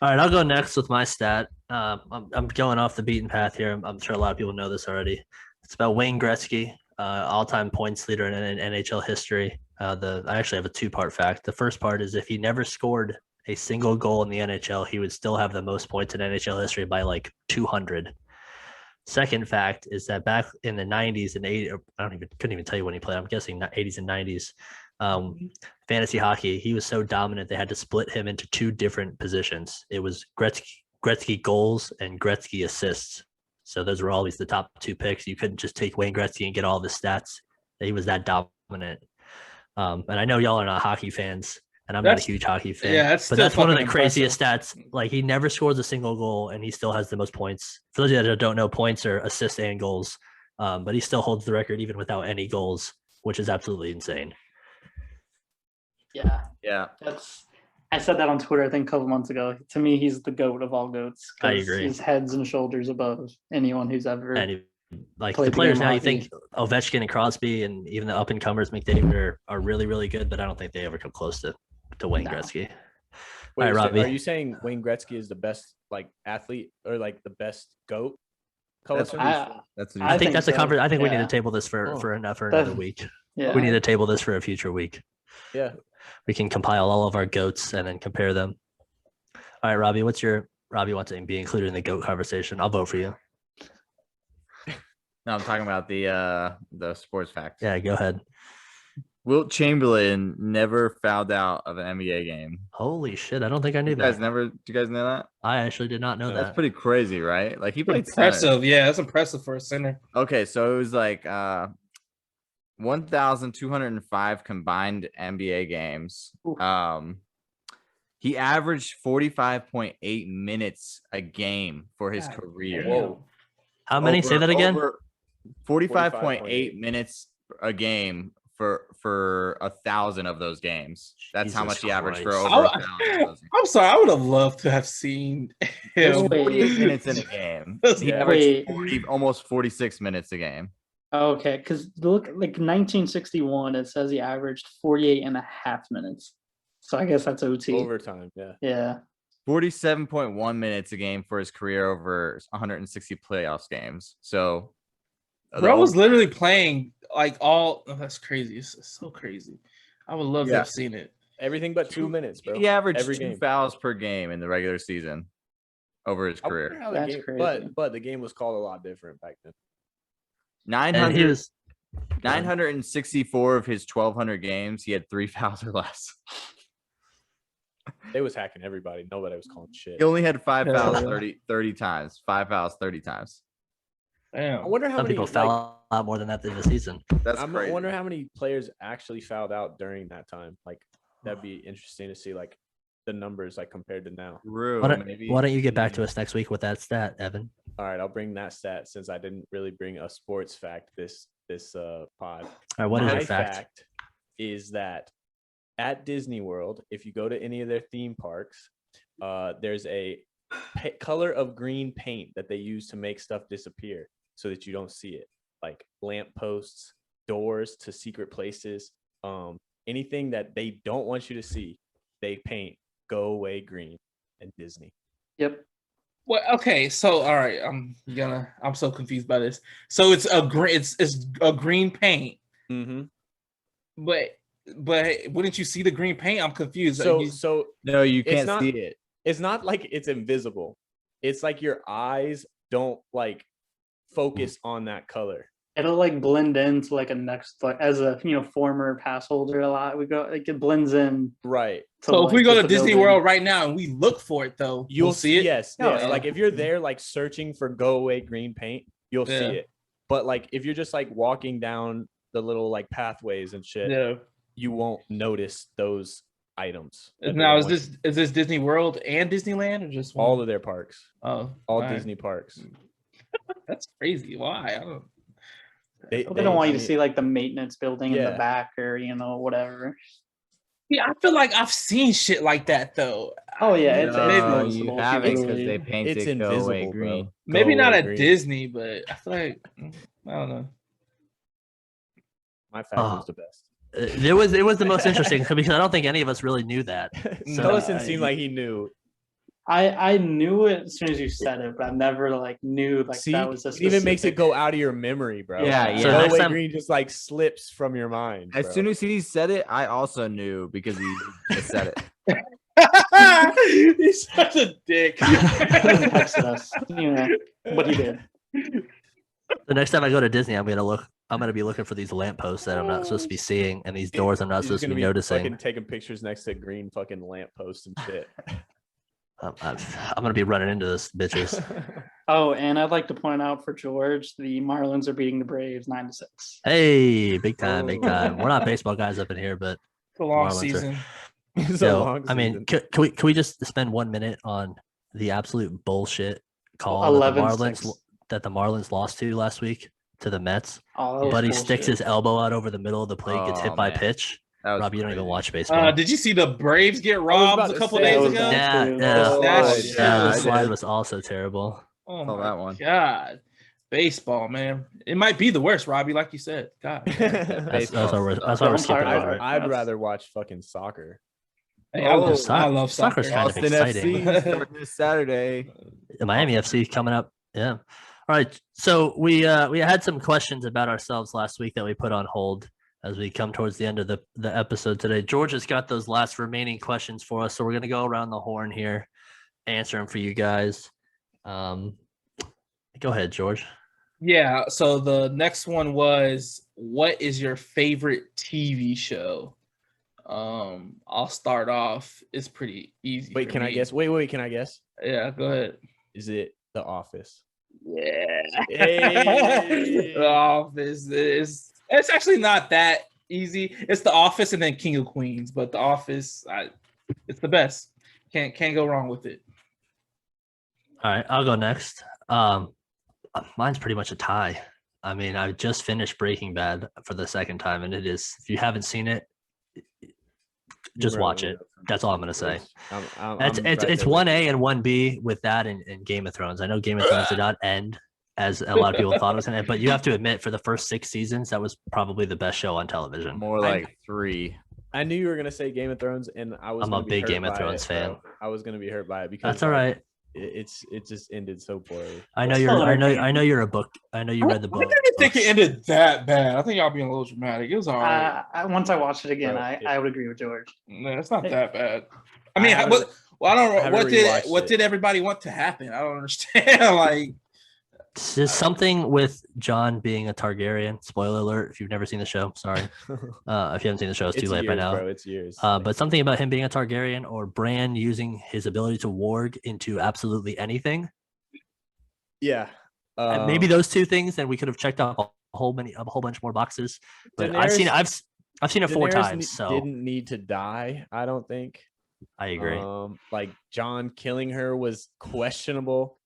right, I'll go next with my stat. I'm going off the beaten path here. I'm sure a lot of people know this already. It's about Wayne Gretzky, all-time points leader in NHL history. I actually have a 2-part fact. The first part is if he never scored a single goal in the NHL, he would still have the most points in NHL history by like 200. Second fact is that back in the 90s and 80s, couldn't even tell you when he played. I'm guessing 80s and 90s. Fantasy hockey, he was so dominant they had to split him into 2 different positions. It was Gretzky goals and Gretzky assists. So those were always the top 2 picks. You couldn't just take Wayne Gretzky and get all the stats. He was that dominant. And I know y'all are not hockey fans, and I'm not a huge hockey fan. Yeah, that's but still that's one of the fucking craziest stats. Like he never scores a single goal, and he still has the most points. For those of you that don't know, points are assists and goals. But he still holds the record even without any goals, which is absolutely insane. Yeah. Yeah. I said that on Twitter, I think a couple months ago. To me, he's the GOAT of all GOATs. I agree. He's heads and shoulders above anyone who's ever. And like played the players the now, game you think Ovechkin and Crosby and even the up and comers McDavid are really, really good, but I don't think they ever come close to Wayne Gretzky. Wait, All right, Robbie. are you saying Wayne Gretzky is the best like athlete or like the best GOAT? That's I I think that's a so. conference. I think we need Yeah. to table this for another week. Yeah. We need to table this for a future week. Yeah. We can compile all of our GOATs and then compare them. All right, Robbie, Robbie wants to be included in the GOAT conversation. I'll vote for you. No, I'm talking about the sports fact. Yeah, go ahead. Wilt Chamberlain never fouled out of an NBA game. Holy shit, I don't think I knew You guys that. do you guys know that? I actually did not know That's that. pretty crazy, right? Like he played center. Impressive. Yeah, that's impressive for a center. Okay, so it was like 1,205 combined NBA games. He averaged 45.8 minutes a game for his career. Whoa. How many? Say that again. 45.8 minutes a game for 1,000 of those games. That's how Jesus much he averaged for Christ. over 1,000 of those games. I'm sorry. I would have loved to have seen There's him. 48 minutes in a game. He Yeah. averaged Wait. almost 46 minutes a game. Okay, because look, like 1961, it says he averaged 48 and a half minutes. So I guess that's OT. Overtime. Yeah. Yeah. 47.1 minutes a game for his career over 160 playoffs games. So Bro was literally playing like all. Oh, that's crazy. It's so crazy. I would love to have seen it. Everything but 2 minutes, bro. he averaged Every 2 game. fouls per game in the regular season over his I wonder career. how the That's game- crazy. But the game was called a lot different back then. And 900, he was 964 of his 1,200 games, he had 3 fouls or less. They was hacking everybody. Nobody was calling shit. He only had 5 Yeah. fouls 30 times. 5 fouls 30 times. I Damn. wonder how some many people like, foul out more than that in the season. That's I crazy. wonder how many players actually fouled out during that time. Like that'd be interesting to see, like the numbers like compared to now. True, Why don't, maybe. why don't you get back to us next week with that stat, Evan? All right, I'll bring that stat since I didn't really bring a sports fact this pod. All right, what is My your fact? is that at Disney World, if you go to any of their theme parks, there's a color of green paint that they use to make stuff disappear so that you don't see it, like lamp posts, doors to secret places, anything that they don't want you to see, they paint Go Away Green and Disney. Yep. Well, okay, so all right, I'm so confused by this. So it's a green paint. Mm-hmm. But wouldn't you see the green paint? I'm confused. So No, you can't see it. It's not like it's invisible. It's like your eyes don't like focus on that color. It'll like blend into like a next, like as a former pass holder a lot. We go like it blends in. Right. So if we go to Disney World right now and we look for it though, you'll see it. Yes. Like if you're there like searching for Go Away Green paint, you'll see it. But like if you're just like walking down the little like pathways and shit, you won't notice those items. Now is this Disney World and Disneyland or just all of their parks? Oh, all Disney parks. That's crazy. Why? I don't. They don't want you to see like the maintenance building in the back or whatever. Yeah, I feel like I've seen shit like that though. Oh yeah, it's you have it because they painted it's Go Away Green. Maybe not at Disney, but I feel like I don't know. My fashion was the best. It was the most interesting because I don't think any of us really knew that. Ellison seemed like he knew. I knew it as soon as you said it, but I never like knew like that was a specific... It even makes it go out of your memory, bro. Yeah. So Go Away Green just like slips from your mind. As soon as he said it, I also knew because he just said it. He's such a dick. He texted us, what he did. The next time I go to Disney, I'm gonna be looking for these lampposts that I'm not supposed to be seeing and these doors I'm not supposed to be noticing. Fucking taking pictures next to green fucking lampposts and shit. I'm gonna be running into this bitches. Oh, and I'd like to point out for George, the Marlins are beating the Braves 9-6. Hey, big time. We're not baseball guys up in here, but it's a long season. I mean, can we just spend 1 minute on the absolute bullshit call that the Marlins lost to last week to the Mets? Buddy sticks his elbow out over the middle of the plate, gets hit by pitch. Robby, you don't even watch baseball. Did you see the Braves get robbed a couple days ago? Yeah. The slide was also terrible. Oh that one. God. Baseball, man. It might be the worst, Robby, like you said. God. That's why we're skipping over it. I'd rather watch fucking soccer. Hey, I love soccer. Soccer's kind of exciting. This Saturday. The Miami FC coming up. Yeah. All right. So we had some questions about ourselves last week that we put on hold as we come towards the end of the episode today. George has got those last remaining questions for us, so we're going to go around the horn here, answer them for you guys. Go ahead, George. Yeah, so the next one was, what is your favorite TV show? I'll start off. It's pretty easy. Wait, can I guess? Wait, can I guess? Yeah, go ahead. Is it The Office? Yeah. Hey. The Office is... It's actually not that easy. It's The Office and then King of Queens, but The Office, it's the best. Can't go wrong with it. All right, I'll go next. Mine's pretty much a tie. I mean, I just finished Breaking Bad for the second time, and it is, if you haven't seen it, just watch it. That's all I'm gonna say. It's 1A and 1B with that and Game of Thrones. I know Game of Thrones did not end as a lot of people thought it was going to end, but you have to admit, for the first 6 seasons, that was probably the best show on television. More like 3. I knew you were going to say Game of Thrones, and I'm a big Game of Thrones fan. I was going to be hurt by it because that's all right. It just ended so poorly. I know you're a book. I know you read the book. I didn't think it ended that bad. I think y'all being a little dramatic. It was all right. Once I watched it again, I would agree with George. No, it's not that bad. I mean, I don't know. What did everybody want to happen? I don't understand. Like, just something with Jon being a Targaryen. Spoiler alert! If you've never seen the show, sorry. If you haven't seen the show, it's too late by now. Bro, it's years. But something about him being a Targaryen, or Bran using his ability to warg into absolutely anything. Yeah, maybe those two things, and we could have checked off a whole bunch more boxes. But Daenerys, I've seen it 4 times. So didn't need to die. I don't think. I agree. Like Jon killing her was questionable.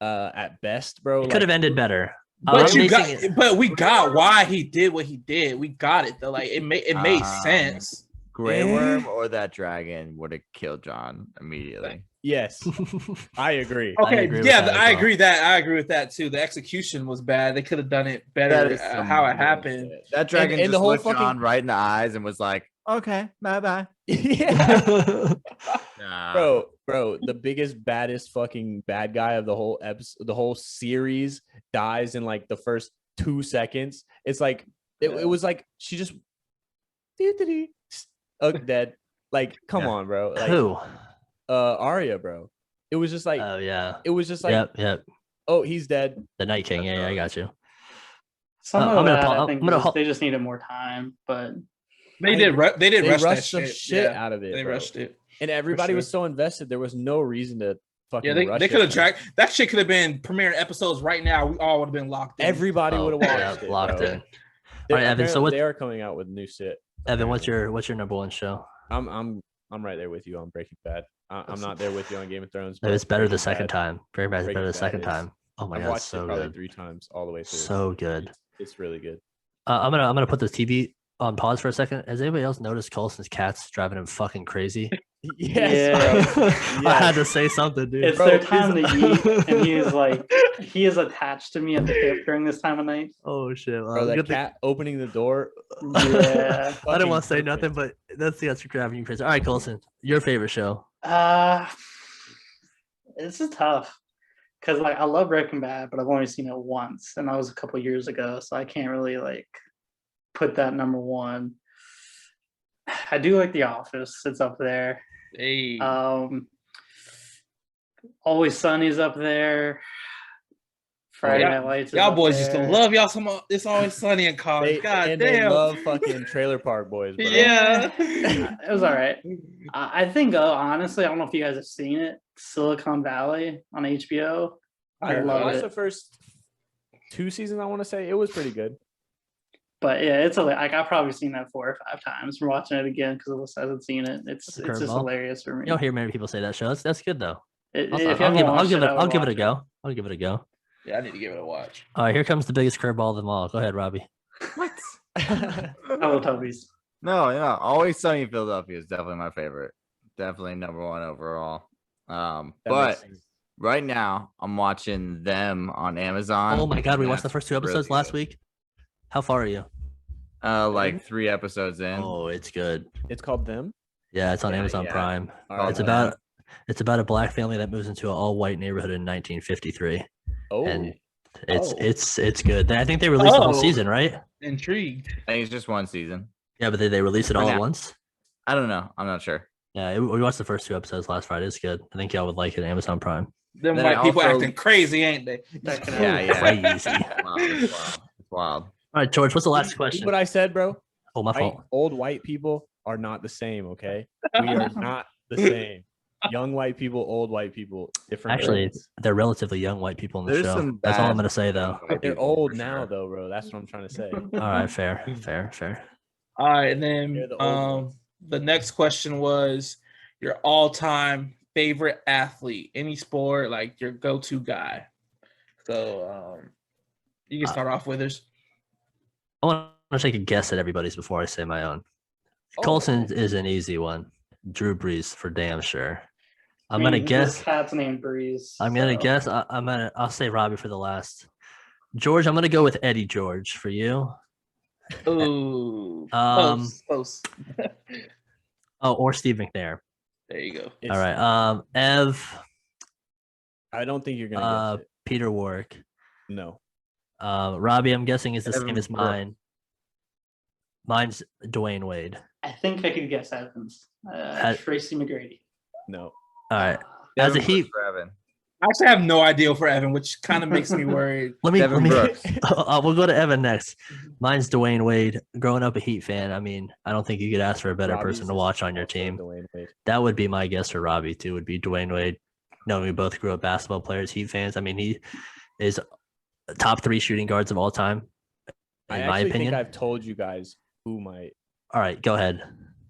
At best, bro. It could have ended better. But we got why he did what he did. We got it though. Like it made sense. Grey Worm or that dragon would have killed Jon immediately. Yes, I agree. Okay, I agree with that too. The execution was bad. They could have done it better. How it happened. That dragon just looked Jon right in the eyes and was like, "Okay, bye bye." Yeah. Bro, the biggest, baddest fucking bad guy of the whole episode, the whole series dies in like the first 2 seconds. It's like it was like she just dead. Like, come on, bro. Like, who? Arya, bro. It was just like, Oh yeah. It was just like, yep. Oh, he's dead. The Night King. Yeah, I got you. Some of that, I think they just needed more time, but they did rush that shit out of it. They rushed it, and everybody was so invested. There was no reason to fucking. Yeah, they could have dragged that shit. Could have been premiering episodes right now. We all would have been locked in. Everybody would have watched it, locked in. All right, Evan. So they are coming out with new shit. Evan, what's your number one show? I'm right there with you on Breaking Bad. I'm not there with you on Game of Thrones. It's better the second time. Breaking Bad is better the second time. Oh my god, I've watched so it probably good. 3 times all the way through. So good. It's really good. I'm gonna put this TV on pause for a second. Has anybody else noticed Coulson's cat's driving him fucking crazy? Yes, bro. I had to say something, dude. It's their time to eat, and he is attached to me at the hip during this time of night. Oh shit! Bro, that cat opening the door. Yeah, I didn't want to say nothing, but that's driving you crazy. All right, Coulson, your favorite show? This is tough because I love Breaking Bad, but I've only seen it once, and that was a couple years ago, so I can't really put that number one. I do like The Office. It's up there. Hey. Always Sunny's up there. Friday Night Lights. Y'all boys used to love y'all some. It's Always Sunny in college. God damn. They love fucking Trailer Park Boys, bro. Yeah. It was all right. I think, honestly, I don't know if you guys have seen it. Silicon Valley on HBO. I watched the first 2 seasons, I want to say. It was pretty good. But yeah, it's I've probably seen that 4 or 5 times. From watching it again because Alyssa hasn't seen it. It's just hilarious for me. You don't hear many people say that show. That's good though. I'll give it a go. I'll give it a go. Yeah, I need to give it a watch. All right, here comes the biggest curveball of them all. Go ahead, Robby. What? Teletubbies. No, Always Sunny in Philadelphia is definitely my favorite. Definitely number one overall. But right now I'm watching Them on Amazon. Oh my god, we watched the first 2 episodes last week. How far are you? Like 3 episodes in. Oh, it's good. It's called Them? Yeah, it's on Amazon Prime. It's about a black family that moves into an all-white neighborhood in 1953. Oh. And it's good. I think they released the whole season, right? Intrigued. I think it's just 1 season. Yeah, but they release it all at once? I don't know. I'm not sure. Yeah, we watched the first 2 episodes last Friday. It's good. I think y'all would like it. Amazon Prime. Them white people acting crazy, ain't they? Crazy. It's wild. All right, George, what's the last question? What I said, bro? Oh, my fault. Old white people are not the same, okay? We are not the same. Young white people, old white people, different. Actually, they're relatively young white people in the show. That's all I'm going to say, though. They're old now, though, bro. That's what I'm trying to say. All right, fair. All right, and then the next question was your all-time favorite athlete, any sport, like your go-to guy. So you can start off with us. I want to take a guess at everybody's before I say my own. Coulson is an easy one. Drew Brees for damn sure. I'm gonna guess. This cat's named Brees. I'm gonna guess. I'll say Robby for the last. George, I'm gonna go with Eddie George for you. Ooh. Close. Or Steve McNair. There you go. All right. Ev. I don't think you're gonna guess it. Peter Warwick. No. Robby, I'm guessing is the same as mine. Mine's Dwyane Wade. I think I could guess Evans. Tracy McGrady. No. All right. As a Heat. I actually have no idea for Evan, which kind of makes me worried. Let me. We'll go to Evan next. Mine's Dwyane Wade. Growing up a Heat fan, I mean, I don't think you could ask for a better person to watch on your team. That would be my guess for Robby too. Would be Dwyane Wade. No, we both grew up basketball players, Heat fans. I mean, he is top 3 shooting guards of all time. In my opinion, think I've told you guys who might. All right, go ahead.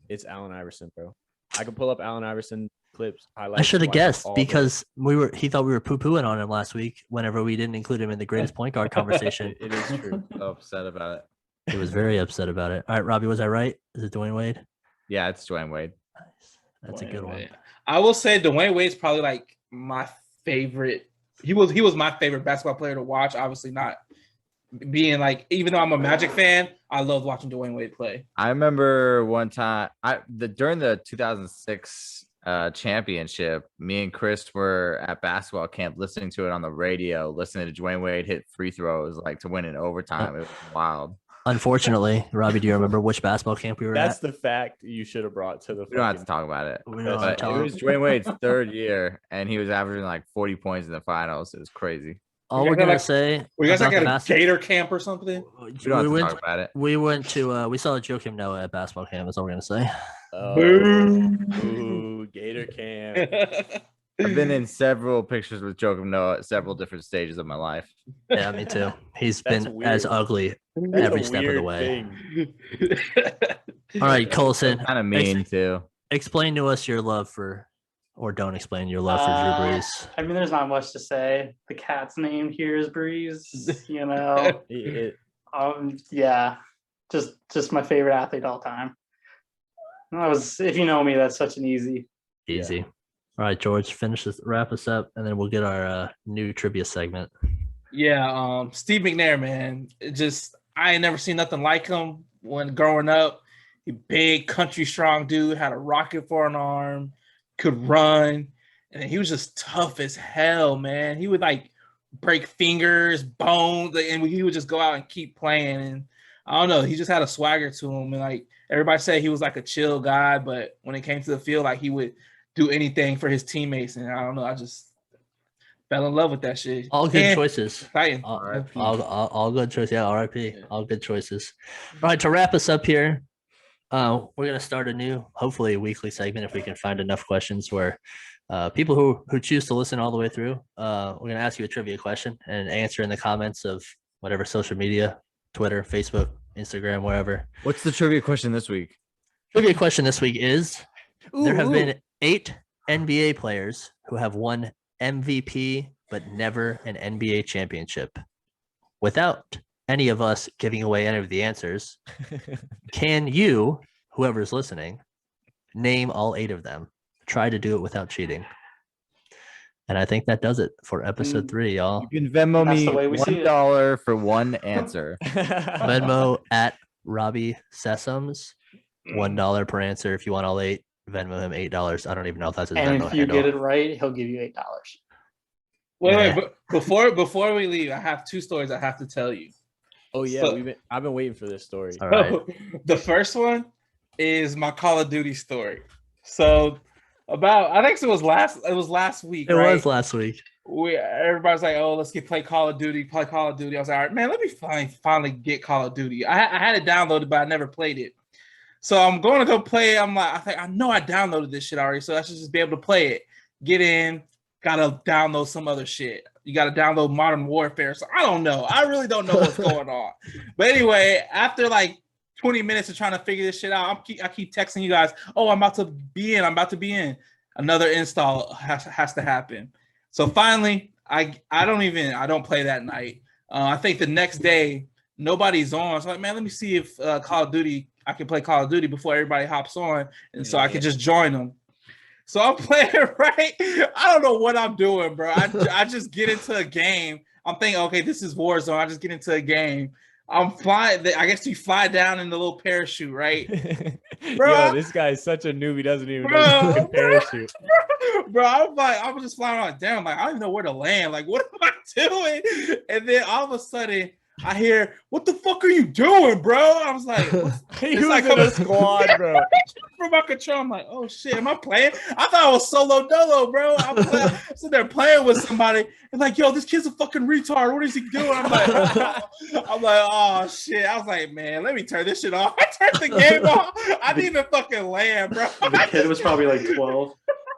It's Allen Iverson, bro. I can pull up Allen Iverson clips, highlights. I should have guessed because he thought we were poo-pooing on him last week whenever we didn't include him in the greatest point guard conversation. It is true. So upset about it. He was very upset about it. All right, Robby, was I right? Is it Dwyane Wade? Yeah, it's Dwyane Wade. Nice. That's a good one. I will say Dwyane Wade's probably like my favorite. He was my favorite basketball player to watch. Obviously not being like, even though I'm a Magic fan, I love watching Dwyane Wade play. I remember one time during the 2006 championship, me and Chris were at basketball camp listening to it on the radio, listening to Dwyane Wade hit free throws like to win in overtime. It was wild. Unfortunately, Robby, do you remember which basketball camp we were That's at? the fact you should have brought to the. We don't have to talk about it. We don't But it was Dwyane Wade's third year, and he was averaging like 40 points in the finals. It was crazy. All we're gonna say. Were you guys like at a Gator camp or something? We don't have to talk about it. We went to. We saw Joakim Noah at basketball camp. That's all we're gonna say. Ooh, Gator camp. I've been in several pictures with Joakim Noah at several different stages of my life. Yeah, me too. He's been as ugly every step of the way. All right, Colson. Kind of mean too. Explain to us your love for, or don't explain your love for Drew Brees. I mean, there's not much to say. The cat's name here is Brees. You know. Yeah, just my favorite athlete all time. If you know me, that's such an easy. Yeah. All right, George, wrap us up, and then we'll get our new trivia segment. Yeah, Steve Mcnair, man. I ain't never seen nothing like him when growing up. He big, country strong dude, had a rocket for an arm, could run, and he was just tough as hell, man. He would like break fingers, bones, and he would just go out and keep playing. And I don't know, he just had a swagger to him, and like everybody said, he was like a chill guy, but when it came to the field, like he would do anything for his teammates, and I don't know, I just fell in love with that shit. All good choices. All good choices. Yeah, RIP. Yeah. All good choices. All right, to wrap us up here, we're gonna start a new, hopefully, weekly segment if we can find enough questions where people who choose to listen all the way through, we're gonna ask you a trivia question and answer in the comments of whatever social media, Twitter, Facebook, Instagram, wherever. What's the trivia question this week? Trivia question this week is: there have been 8 NBA players who have won MVP, but never an NBA championship. Without any of us giving away any of the answers, can you, whoever's listening, name all 8 of them? Try to do it without cheating. And I think that does it for episode 3, y'all. You can Venmo me $1 for one answer. Venmo at Robby Sesums, $1 per answer if you want all 8. Venmo him $8. I don't even know if that's his and Venmo if you handle. get it right, he'll give you $8. Wait, before we leave, I have 2 stories I have to tell you. Oh yeah, I've been waiting for this story. All right. The first one is my Call of Duty story. So I think it was last week. It right? was last week. Everybody's like, oh, let's play Call of Duty. I was like, all right, man, let me finally get Call of Duty. I had it downloaded, but I never played it. So I'm going to go play it. I'm like, I know I downloaded this shit already, so I should just be able to play it. Get in, gotta download some other shit. You gotta download Modern Warfare. So I don't know. I really don't know what's going on. But anyway, after like 20 minutes of trying to figure this shit out, I keep texting you guys, oh, I'm about to be in. Another install has to happen. So finally, I don't play that night. I think the next day, nobody's on. So I'm like, man, let me see if Call of Duty, I can play Call of Duty before everybody hops on. And so I can just join them. So I'm playing, right? I don't know what I'm doing, bro. I just get into a game. I'm thinking, okay, this is Warzone. I just get into a game. I'm flying. I guess you fly down in the little parachute, right? Bro, yo, this guy is such a noob. He doesn't even know the parachute. Bro, I was just flying on down. Like, I don't even know where to land. Like, what am I doing? And then all of a sudden, I hear, what the fuck are you doing, bro? I was like, he was like in a squad, bro. From my control, I'm like, oh shit, am I playing? I thought I was solo dolo, bro. I'm sitting there playing with somebody and like, yo, this kid's a fucking retard. What is he doing? I'm like, oh shit. I was like, man, let me turn this shit off. I turned the game off. I didn't even fucking land, bro. The kid was probably like 12.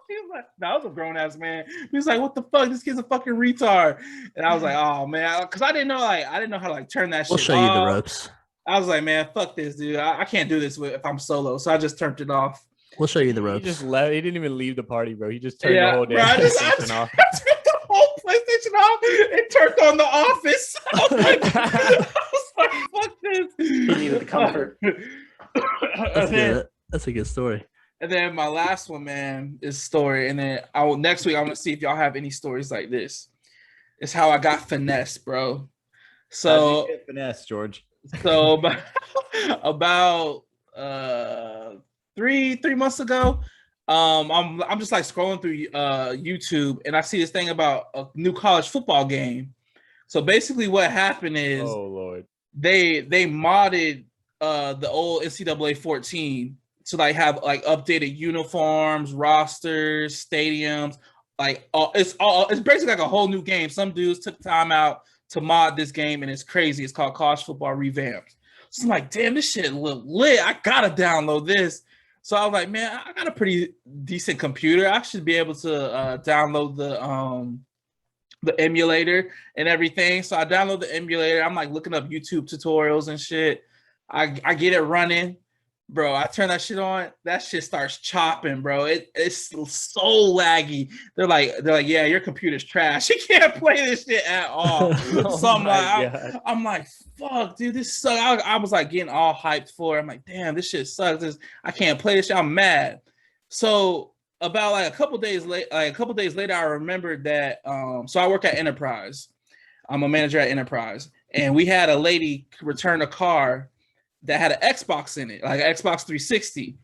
He was like, no, I was a grown ass man. He was like, what the fuck? This kid's a fucking retard. And I was like, oh man, because I didn't know how to like turn that shit off. We'll show you the ropes. I was like, man, fuck this, dude. I can't do this if I'm solo. So I just turned it off. We'll show you the ropes. He just left. He didn't even leave the party, bro. He just turned the whole damn PlayStation off. I turned the whole PlayStation off and turned on The Office. I was like, fuck this. He needed the comfort. That's a good story. And then my last one, man, is story. And then next week, I'm going to see if y'all have any stories like this. It's how I got finessed, bro. So finesse, George. So about 3 months ago, I'm just like scrolling through YouTube, and I see this thing about a new college football game. So basically, what happened is, oh Lord, they modded the old NCAA 14 to like have like updated uniforms, rosters, stadiums. Like it's basically like a whole new game. Some dudes took time out to mod this game, and it's crazy. It's called College Football Revamped. So I'm like, damn, this shit look lit. I gotta download this. So I was like, man, I got a pretty decent computer. I should be able to download the emulator and everything. So I download the emulator. I'm like looking up YouTube tutorials and shit. I get it running. Bro, I turn that shit on. That shit starts chopping, bro. It's so laggy. They're like, yeah, your computer's trash. You can't play this shit at all. So I'm like, fuck, dude, this sucks. I was like getting all hyped for it. I'm like, damn, this shit sucks. I can't play this shit. I'm mad. So about like a couple days later, I remembered that. So I work at Enterprise. I'm a manager at Enterprise, and we had a lady return a car that had an Xbox in it, like an Xbox 360.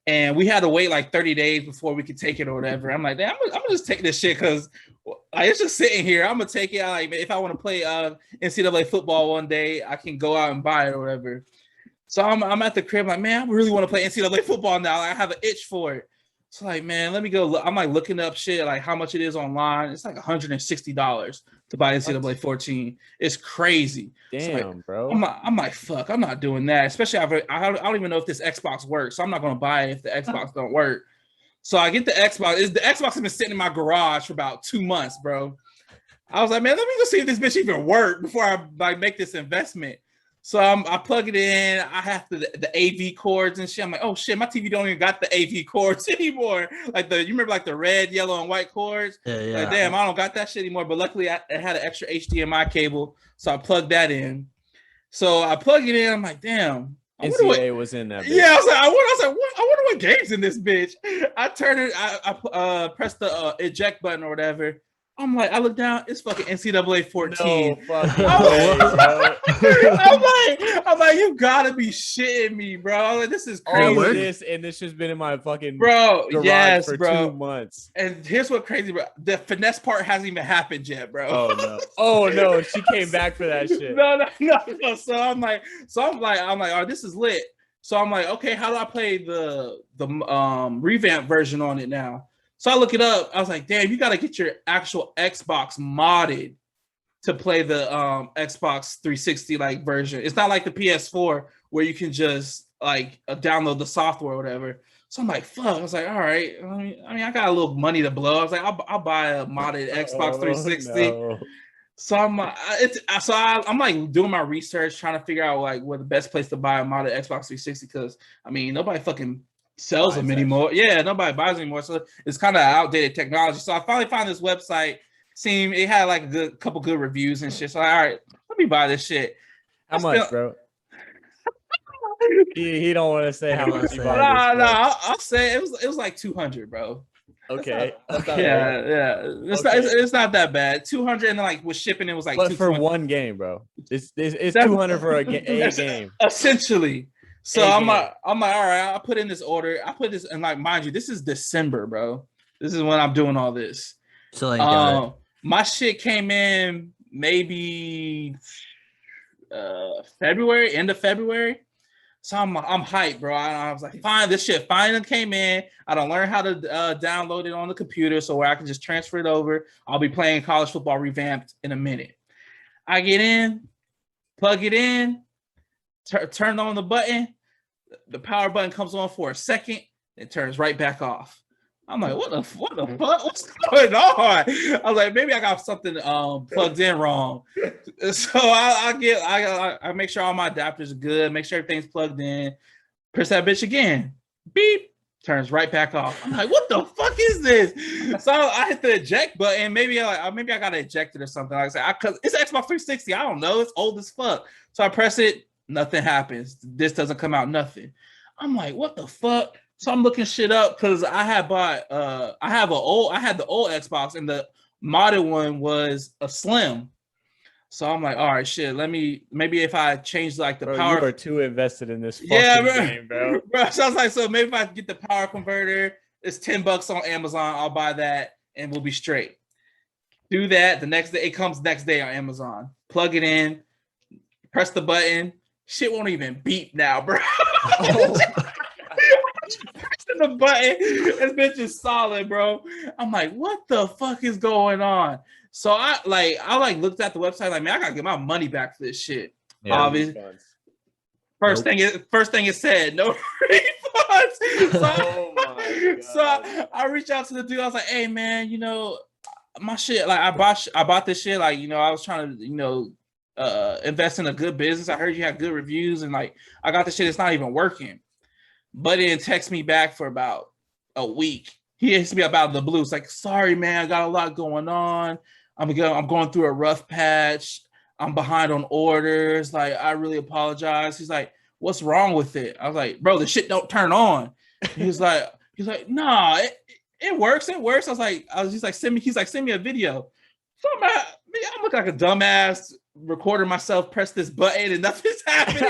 And we had to wait like 30 days before we could take it or whatever. I'm like, damn, I'm gonna just take this shit because like, it's just sitting here. I'm gonna take it. Like, if I want to play NCAA football one day, I can go out and buy it or whatever. So I'm at the crib, like, man, I really want to play NCAA football now. Like, I have an itch for it. So like, man, let me go look. I'm like looking up shit, like how much it is online. It's like $160 to buy NCAA 14. It's crazy. Damn, so like, bro. I'm like, fuck, I'm not doing that. Especially I don't even know if this Xbox works. So I'm not gonna buy it if the Xbox don't work. So I get the Xbox. The Xbox has been sitting in my garage for about 2 months, bro. I was like, man, let me go see if this bitch even work before I like make this investment. So I plug it in. I have the AV cords and shit. I'm like, oh shit, my TV don't even got the AV cords anymore. Like you remember like the red, yellow, and white cords? Yeah. Like, damn, I don't got that shit anymore. But luckily, it had an extra HDMI cable, so I plugged that in. So I plug it in. I'm like, damn. NCAA was in that bitch. Yeah, I wonder what game's in this bitch. I turn it. I press the eject button or whatever. I'm like, I look down, it's fucking NCAA 14. No fucking way, bro. I'm like, you gotta be shitting me, bro. Like, this is crazy. This has been in my fucking garage for 2 months. And here's what crazy, bro. The finesse part hasn't even happened yet, bro. Oh no. Oh no, she came back for that shit. No. So I'm like, oh, this is lit. So I'm like, okay, how do I play the revamp version on it now? So I look it up. I was like, damn, you got to get your actual Xbox modded to play the Xbox 360 like version. It's not like the PS4 where you can just like download the software or whatever. So I'm like, fuck. I was like, all right. I mean, I got a little money to blow. I was like, I'll buy a modded Xbox 360. No. So I'm like doing my research, trying to figure out like where the best place to buy a modded Xbox 360, because I mean nobody fucking sells them anymore. Yeah, nobody buys them anymore. So it's kind of outdated technology. So I finally found this website. It had like a couple good reviews and shit. So all right, let me buy this shit. How much, bro? he don't want to say how much. No, I'll say it was like 200, bro. Okay. Yeah. It's not that bad. 200 and like with shipping, it was like. But for one game, bro, it's 200 for a game. Essentially. So I'm like, all right, I'll put in this order. I put this, and like, mind you, this is December, bro. This is when I'm doing all this. So like, my shit came in maybe February, end of February. So I'm hyped, bro. I was like, fine, this shit finally came in. I don't learn how to download it on the computer, so where I can just transfer it over. I'll be playing College Football Revamped in a minute. I get in, plug it in, turn on the button. The power button comes on for a second, it turns right back off. I'm like, what the fuck? What's going on? I was like, maybe I got something plugged in wrong. So I make sure all my adapters are good, make sure everything's plugged in, press that bitch again, beep, turns right back off. I'm like, what the fuck is this? So I hit the eject button. Maybe I got to eject it or something. Like I said, because it's Xbox 360. I don't know. It's old as fuck. So I press it. Nothing happens. This doesn't come out. Nothing. I'm like, what the fuck? So I'm looking shit up because I had bought. I had the old Xbox, and the modded one was a Slim. So I'm like, all right, shit. Maybe if I change like the power. You are too invested in this fucking game, bro. So I was like, so maybe if I get the power converter, it's $10 on Amazon. I'll buy that and we'll be straight. Do that. The next day, it comes next day on Amazon. Plug it in, press the button. Shit won't even beep now, bro. Pressing the button, this bitch is solid, bro. I'm like, what the fuck is going on? So I looked at the website, like, man, I gotta get my money back for this shit. Yeah, obviously. First thing it said, no refunds. So I reached out to the dude. I was like, hey man, my shit, like I bought this shit, like, I was trying to, invest in a good business. I heard you had good reviews, and like I got the shit, it's not even working. But it didn't text me back for about a week. He hits me about the blue. It's like, sorry man, I got a lot going on. I'm going through a rough patch. I'm behind on orders. Like, I really apologize. He's like, what's wrong with it? I was like, bro, the shit don't turn on. He's like, nah, it works. It works. He's like, send me a video. So I look like a dumbass recording myself, press this button and nothing's happening.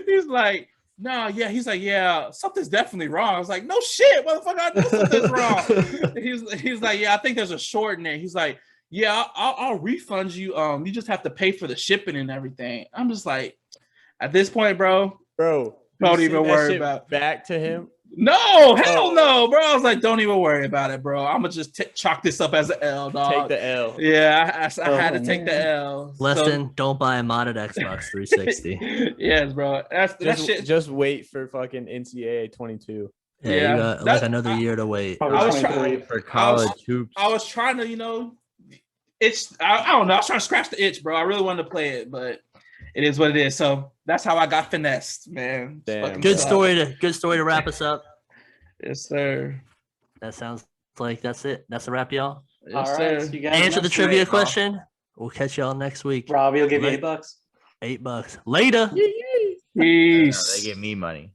he's like, no, yeah. He's like, yeah, something's definitely wrong. I was like, no shit, motherfucker, I know something's wrong. He's like, yeah, I think there's a short in there. He's like, yeah, I'll refund you. You just have to pay for the shipping and everything. I'm just like, at this point, bro, don't even worry about it. Back to him. No, hell no, bro. I was like, don't even worry about it, bro. I'm gonna just chalk this up as an L, dog. Take the L. Yeah, I had to take the L. Lesson: don't buy a modded Xbox 360. Yes, bro. That shit. Just wait for fucking NCAA 22. Yeah, you got like another year to wait. I was trying for college hoops. I was trying to, I don't know. I was trying to scratch the itch, bro. I really wanted to play it, but it is what it is. So that's how I got finessed, man. Good story to wrap us up. Yes, sir. That sounds like that's it. That's a wrap, y'all. Yes, All sir. right. So you guys Answer the trivia question. We'll catch y'all next week. Robby will give you $8. $8. Later. Peace. They give me money.